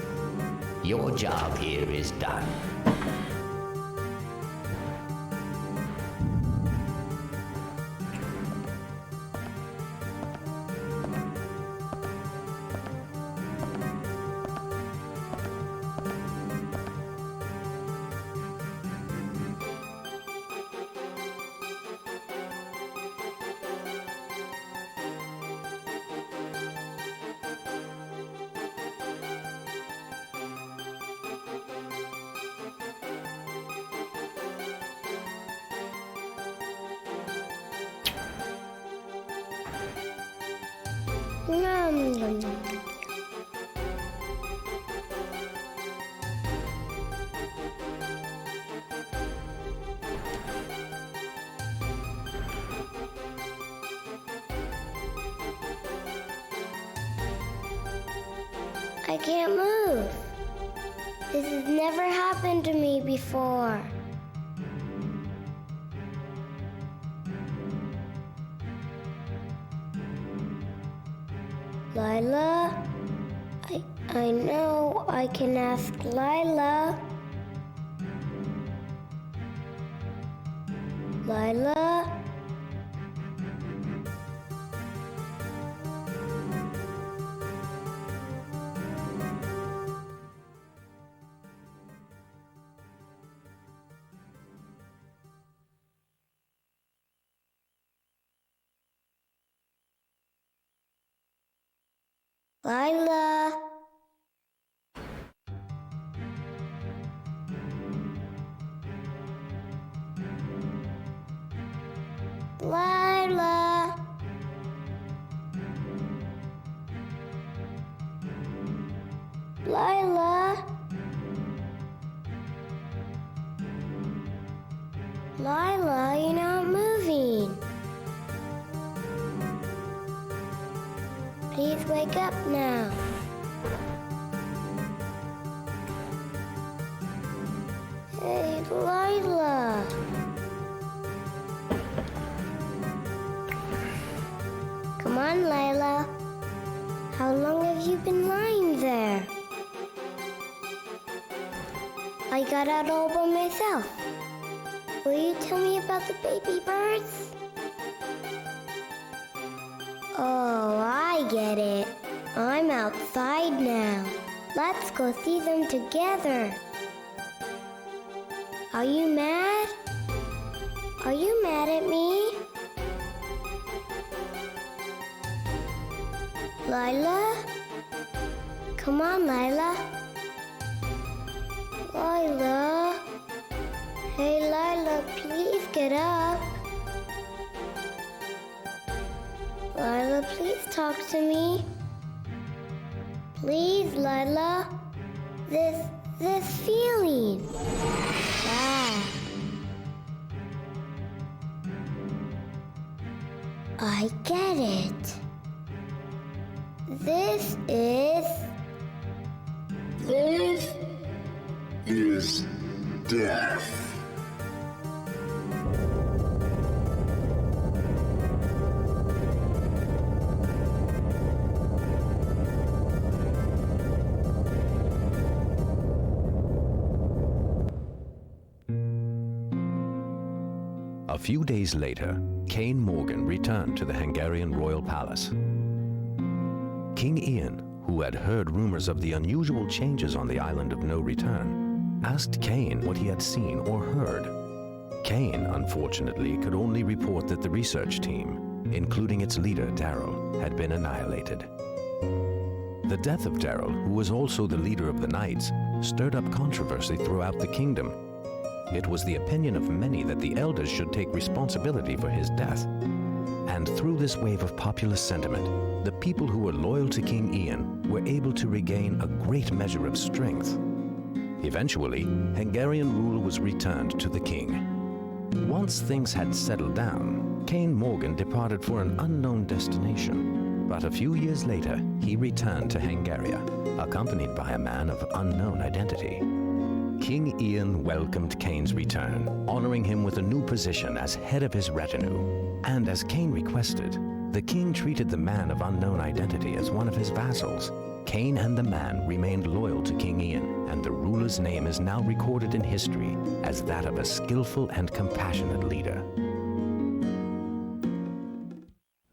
Your job here is done. Nom, nom, nom. I can't move. This has never happened to me before. Lila? I know I can ask Lila. Lila? Lila? Lila? Lila? Lila, you're not moving. Please wake up now. Hey, Lila. Come on, Lila. How long have you been lying there? I got out all by myself. Will you tell me about the baby birds? Oh, I get it. I'm outside now. Let's go see them together. Are you mad? Are you mad at me? Lila? Come on, Lila. Lila? Hey, Lila, please get up. Lila, please talk to me. Please, Lila. This feeling. Ah. I get it. This is death. A few days later, Cain Morgan returned to the Hungarian royal palace. King Ian, who had heard rumors of the unusual changes on the island of No Return, asked Cain what he had seen or heard. Cain, unfortunately, could only report that the research team, including its leader Daryl, had been annihilated. The death of Daryl, who was also the leader of the Knights, stirred up controversy throughout the kingdom. It was the opinion of many that the elders should take responsibility for his death. And through this wave of popular sentiment, the people who were loyal to King Ian were able to regain a great measure of strength. Eventually, Hungarian rule was returned to the king. Once things had settled down, Cain Morgan departed for an unknown destination. But a few years later, he returned to Hungaria, accompanied by a man of unknown identity. King Ian welcomed Cain's return, honoring him with a new position as head of his retinue. And as Cain requested, the king treated the man of unknown identity as one of his vassals. Cain and the man remained loyal to King Ian, and the ruler's name is now recorded in history as that of a skillful and compassionate leader.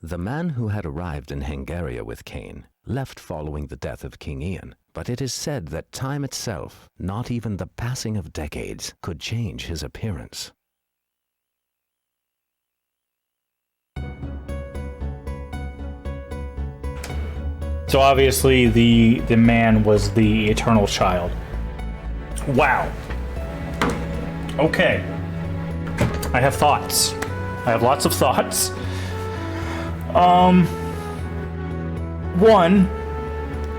The man who had arrived in Hungaria with Cain left following the death of King Ian, but it is said that time itself, not even the passing of decades, could change his appearance. So obviously the man was the eternal child. Wow. Okay. I have thoughts. I have lots of thoughts. One,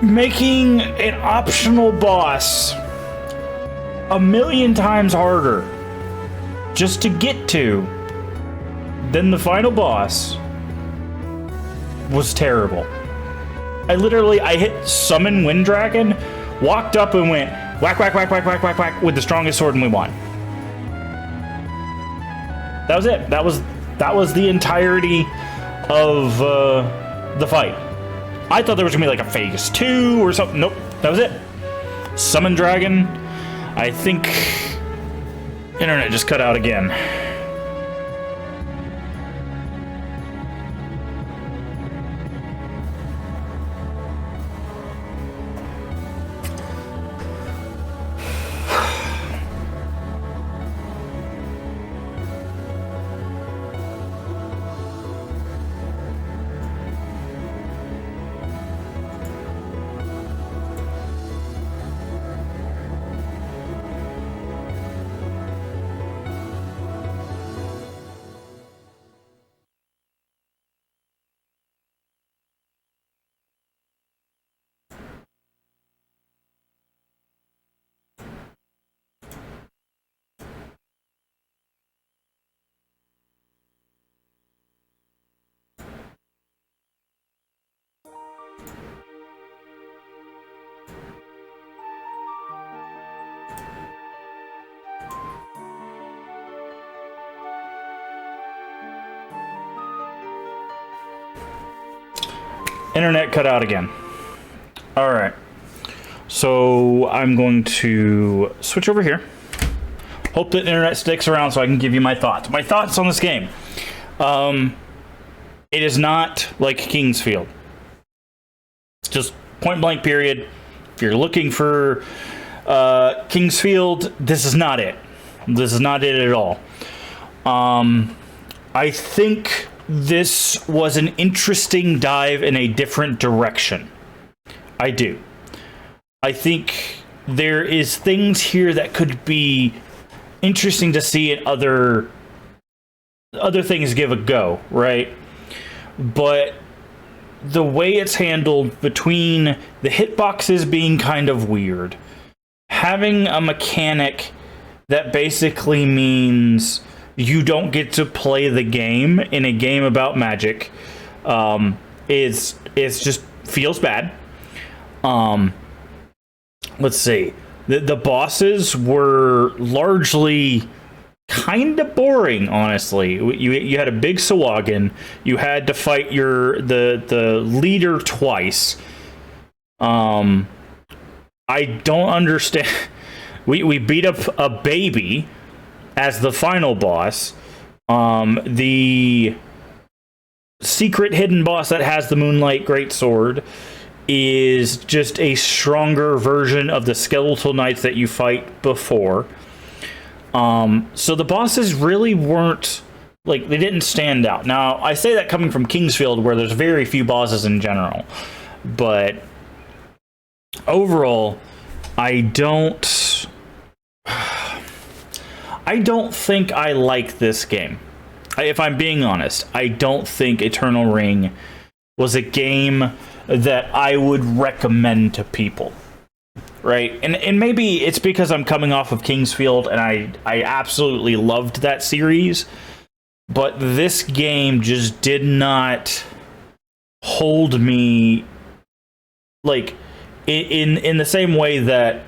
making an optional boss a million times harder just to get to than the final boss was terrible. I hit Summon Wind Dragon, walked up and went whack, whack, whack, whack, whack, whack, whack with the strongest sword, and we won. That was it. That was the entirety of the fight. I thought there was gonna be like a phase 2 or something. Nope, that was it. Summon Dragon. I think internet just cut out again. Internet cut out again. All right. So I'm going to switch over here. Hope that internet sticks around so I can give you my thoughts. My thoughts on this game. It is not like Kingsfield. Just point blank period. If you're looking for Kingsfield, this is not it. This is not it at all. I think this was an interesting dive in a different direction. I do. I think there is things here that could be interesting to see and other things give a go, right? But the way it's handled, between the hitboxes being kind of weird, having a mechanic that basically means you don't get to play the game in a game about magic, is just feels bad. Let's see. The bosses were largely kind of boring, honestly. You had a big Sawagan. You had to fight the leader twice. I don't understand. We beat up a baby as the final boss. The secret hidden boss that has the Moonlight Greatsword is just a stronger version of the Skeletal Knights that you fight before. So the bosses really weren't, like, they didn't stand out. Now, I say that coming from Kingsfield, where there's very few bosses in general. But overall, I don't think I like this game. If I'm being honest, I don't think Eternal Ring was a game that I would recommend to people. right? And maybe it's because I'm coming off of Kingsfield and I absolutely loved that series, but this game just did not hold me like in the same way that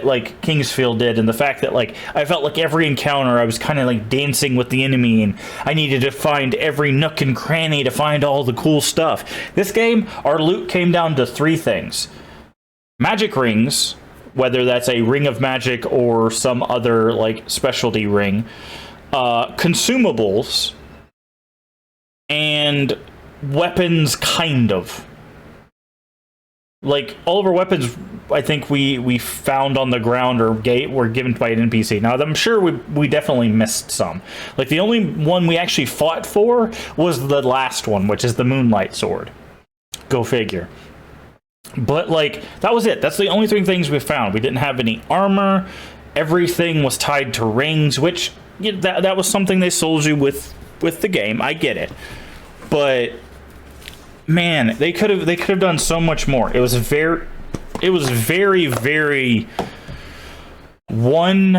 like Kingsfield did, and the fact that like I felt like every encounter I was kind of like dancing with the enemy and I needed to find every nook and cranny to find all the cool stuff. This game, our loot came down to 3 things: magic rings, whether that's a ring of magic or some other like specialty ring, consumables, and weapons, kind of. Like, all of our weapons, I think we found on the ground or were given by an NPC. Now, I'm sure we definitely missed some. Like, the only one we actually fought for was the last one, which is the Moonlight Sword. Go figure. But, like, that was it. That's the only 3 things we found. We didn't have any armor. Everything was tied to rings, which, that was something they sold you with the game. I get it. But man, they could have done so much more. It was very one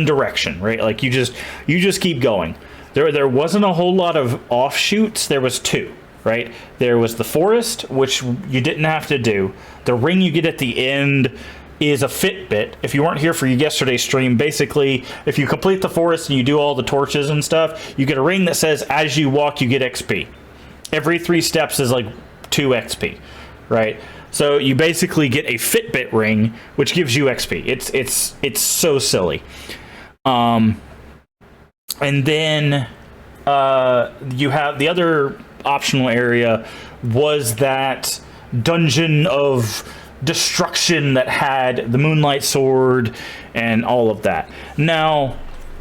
direction, right? Like you just keep going. There wasn't a whole lot of offshoots. There was 2, right? There was the forest, which you didn't have to do. The ring you get at the end is a Fitbit. If you weren't here for yesterday's stream, basically, if you complete the forest and you do all the torches and stuff, you get a ring that says, as you walk, you get XP. Every 3 steps is like 2 XP, right? So you basically get a Fitbit ring, which gives you XP. It's so silly. And then you have the other optional area was that dungeon of destruction that had the Moonlight Sword and all of that. Now,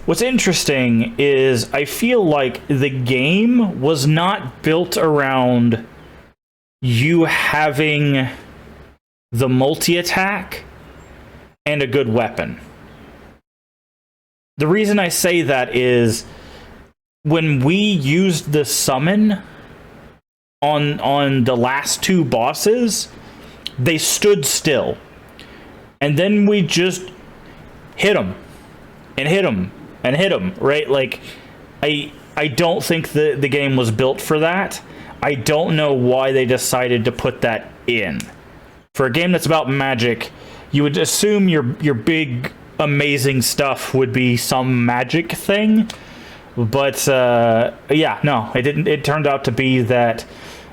what's interesting is I feel like the game was not built around you having the multi-attack and a good weapon. The reason I say that is when we used the summon on the last 2 bosses, they stood still. And then we just hit them and hit them and hit them, right? Like, I don't think the game was built for that. I don't know why they decided to put that in. For a game that's about magic, you would assume your big, amazing stuff would be some magic thing. But, yeah, no, it didn't. It turned out to be that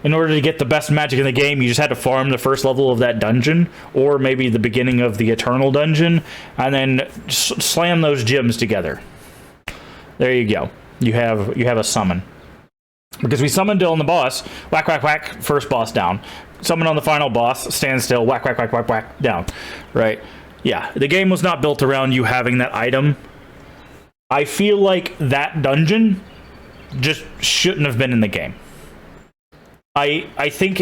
in order to get the best magic in the game, you just had to farm the first level of that dungeon, or maybe the beginning of the Eternal Dungeon, and then slam those gems together. There you go. You have a summon. Because we summoned on the boss, whack, whack, whack, first boss down. Summon on the final boss, stand still, whack, whack, whack, whack, whack, down. Right? Yeah, the game was not built around you having that item. I feel like that dungeon just shouldn't have been in the game. I think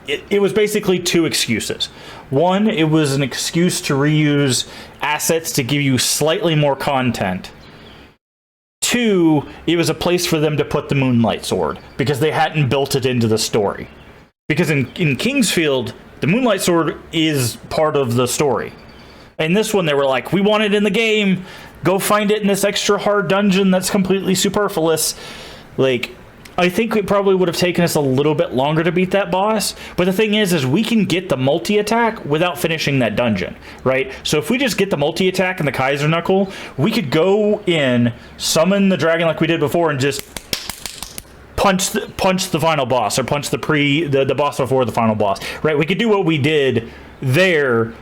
it was basically 2 excuses. One, it was an excuse to reuse assets to give you slightly more content. 2, it was a place for them to put the Moonlight Sword, because they hadn't built it into the story. Because in Kingsfield, the Moonlight Sword is part of the story. In this one, they were like, we want it in the game. Go find it in this extra hard dungeon that's completely superfluous. Like, I think it probably would have taken us a little bit longer to beat that boss. But the thing is we can get the multi-attack without finishing that dungeon, right? So if we just get the multi-attack and the Kaiser Knuckle, we could go in, summon the dragon like we did before, and just punch the final boss, or punch the boss before the final boss, right? We could do what we did there,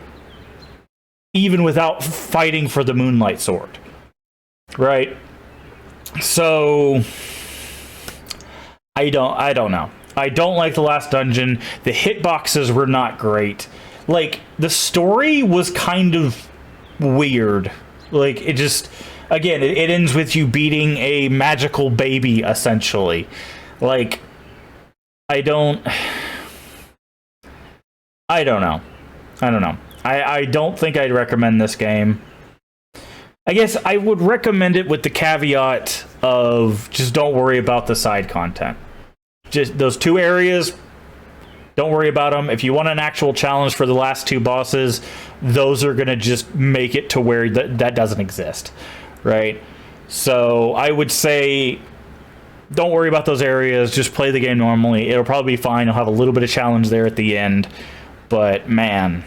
even without fighting for the Moonlight Sword, right? So I don't know. I don't like the last dungeon. The hitboxes were not great. Like, the story was kind of weird. Like, it just, again, it ends with you beating a magical baby, essentially. Like, I don't know. I don't think I'd recommend this game. I guess I would recommend it with the caveat of just don't worry about the side content. Just those 2 areas, Don't worry about them. If you want an actual challenge for the last 2 bosses, those are going to just make it to where that doesn't exist, right? So I would say don't worry about those areas. Just play the game normally. It'll probably be fine. You'll have a little bit of challenge there at the end. But, man,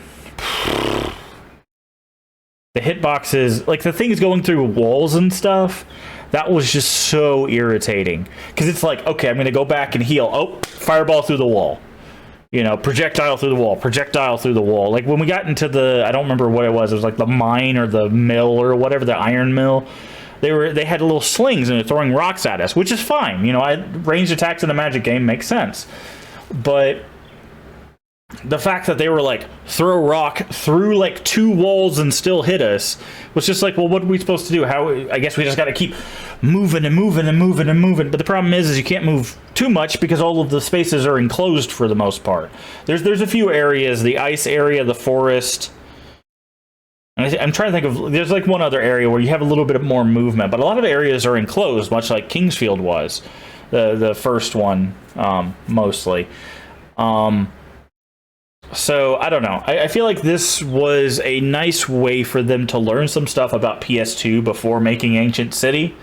the hitboxes, like the things going through walls and stuff, that was just so irritating. Because it's like, okay, I'm going to go back and heal. Oh, fireball through the wall. You know, projectile through the wall, projectile through the wall. Like, when we got into the, I don't remember what it was like the mine or the mill or whatever, the iron mill. They had little slings and they're throwing rocks at us, which is fine. You know, ranged attacks in a Magic game makes sense. But the fact that they were like, throw rock through like 2 walls and still hit us was just like, well, what are we supposed to do? I guess we just got to keep moving and moving and moving and moving. But the problem is you can't move too much because all of the spaces are enclosed for the most part. There's a few areas, the ice area, the forest. And I'm trying to think of, there's like one other area where you have a little bit more movement, but a lot of areas are enclosed, much like Kingsfield was, the first one, mostly. So, I don't know. I feel like this was a nice way for them to learn some stuff about PS2 before making Ancient City.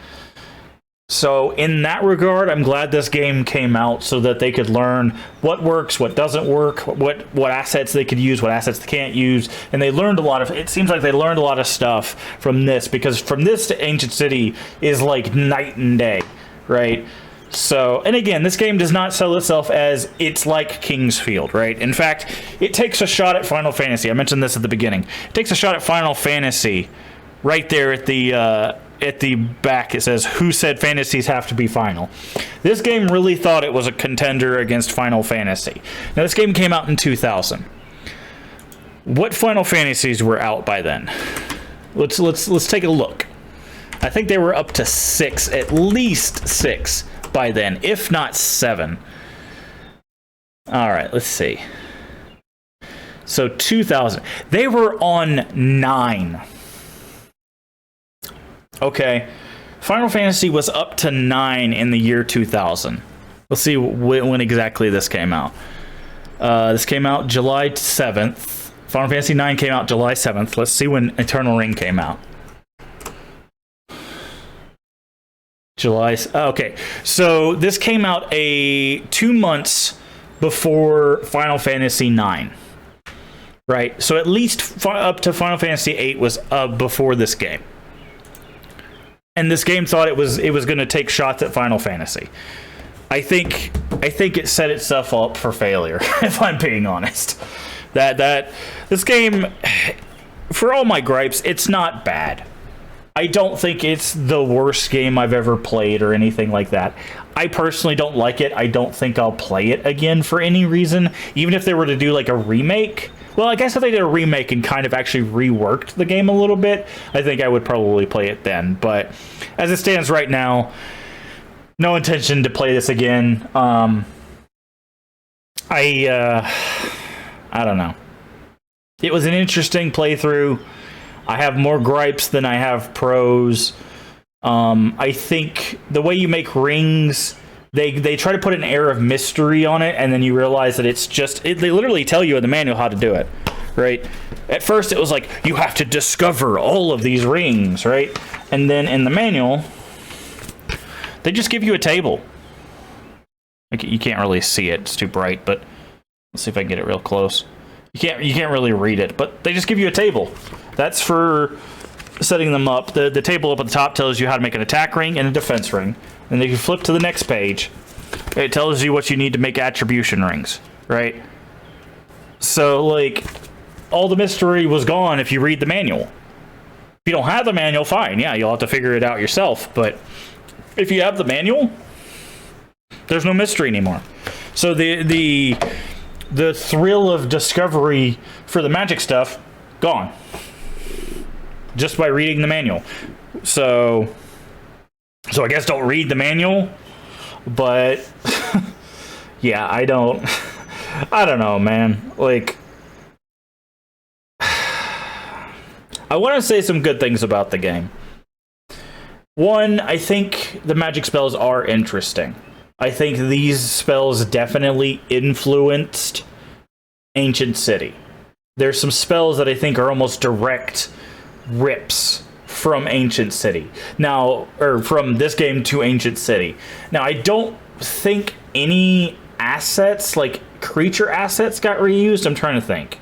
So, in that regard, I'm glad this game came out so that they could learn what works, what doesn't work, what assets they could use, what assets they can't use. And they learned a lot of, it seems like they learned a lot of stuff from this, because from this to Ancient City is like night and day, right? So, and again, this game does not sell itself as it's like Kingsfield, right? In fact, it takes a shot at Final Fantasy. I mentioned this at the beginning. It takes a shot at Final Fantasy right there at the back. It says, who said fantasies have to be final? This game really thought it was a contender against Final Fantasy. Now, this game came out in 2000. What Final Fantasies were out by then? Let's take a look. I think they were up to 6, at least 6 by then, if not 7. All right, let's see. So 2000. They were on 9. Okay. Final Fantasy was up to 9 in the year 2000. Let's see when exactly this came out. This came out July 7th. Final Fantasy 9 came out July 7th. Let's see when Eternal Ring came out. July. Okay, so this came out 2 months before Final Fantasy 9, right? So at least up to Final Fantasy 8 was before this game, and this game thought it was going to take shots at Final Fantasy. I think it set itself up for failure, if I'm being honest. That this game, for all my gripes, it's not bad. I don't think it's the worst game I've ever played or anything like that. I personally don't like it. I don't think I'll play it again for any reason. Even if they were to do like a remake. Well, I guess if they did a remake and kind of actually reworked the game a little bit, I think I would probably play it then. But as it stands right now, no intention to play this again. I don't know. It was an interesting playthrough. I have more gripes than I have pros. I think the way you make rings, they try to put an air of mystery on it, and then you realize that it's just... they literally tell you in the manual how to do it, right? At first, it was like, you have to discover all of these rings, right? And then in the manual, they just give you a table. Like, you can't really see it. It's too bright, but let's see if I can get it real close. You can't really read it, but they just give you a table. That's for setting them up. The table up at the top tells you how to make an attack ring and a defense ring. And if you flip to the next page, it tells you what you need to make attribution rings, right? So, like, all the mystery was gone if you read the manual. If you don't have the manual, fine. Yeah, you'll have to figure it out yourself. But if you have the manual, there's no mystery anymore. So the thrill of discovery for the magic stuff, gone. Just by reading the manual. So I guess don't read the manual. But yeah, I don't know, man. Like, I want to say some good things about the game. One, I think the magic spells are interesting. I think these spells definitely influenced Ancient City. There's some spells that I think are almost direct rips from Ancient City. Now, or from this game to Ancient City. Now, I don't think any assets, like creature assets, got reused. I'm trying to think.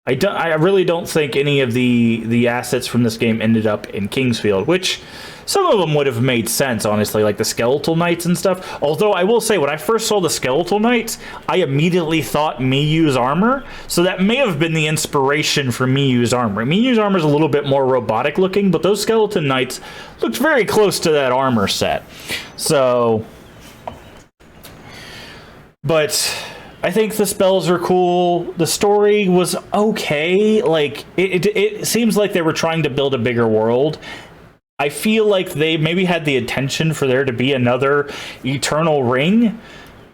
I really don't think any of the assets from this game ended up in Kingsfield, which some of them would have made sense, honestly, like the Skeletal Knights and stuff. Although I will say, when I first saw the Skeletal Knights, I immediately thought Miyu's armor, so that may have been the inspiration for Miyu's armor. Miyu's armor is a little bit more robotic looking, but those Skeleton Knights looked very close to that armor set. So, but I think the spells are cool. The story was okay. Like, it seems like they were trying to build a bigger world. I feel like they maybe had the intention for there to be another Eternal Ring.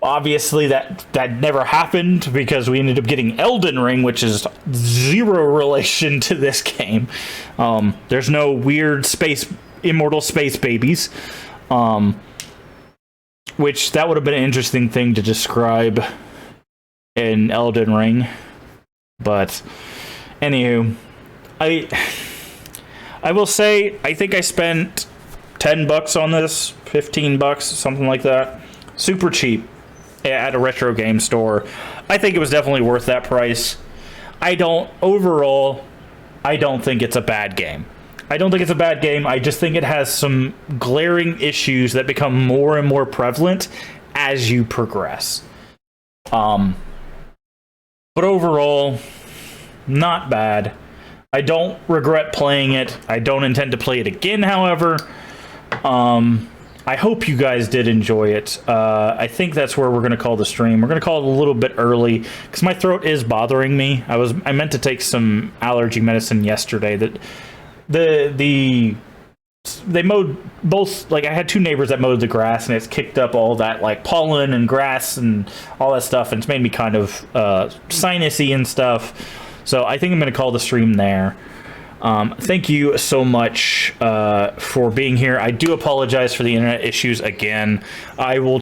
Obviously, that never happened because we ended up getting Elden Ring, which is zero relation to this game. There's no weird immortal space babies. Which, that would have been an interesting thing to describe in Elden Ring. But, anywho, I will say, I think I spent $10 on this, $15, something like that. Super cheap at a retro game store. I think it was definitely worth that price. Overall, I don't think it's a bad game. I don't think it's a bad game. I just think it has some glaring issues that become more and more prevalent as you progress. But overall, not bad. I don't regret playing it. I don't intend to play it again, however. I hope you guys did enjoy it. I think that's where we're going to call the stream. We're going to call it a little bit early because my throat is bothering me. I meant to take some allergy medicine yesterday. That they mowed both, like I had two neighbors that mowed the grass and it's kicked up all that like pollen and grass and all that stuff, and it's made me kind of sinusy and stuff. So I think I'm going to call the stream there. Thank you so much for being here. I do apologize for the internet issues again. I will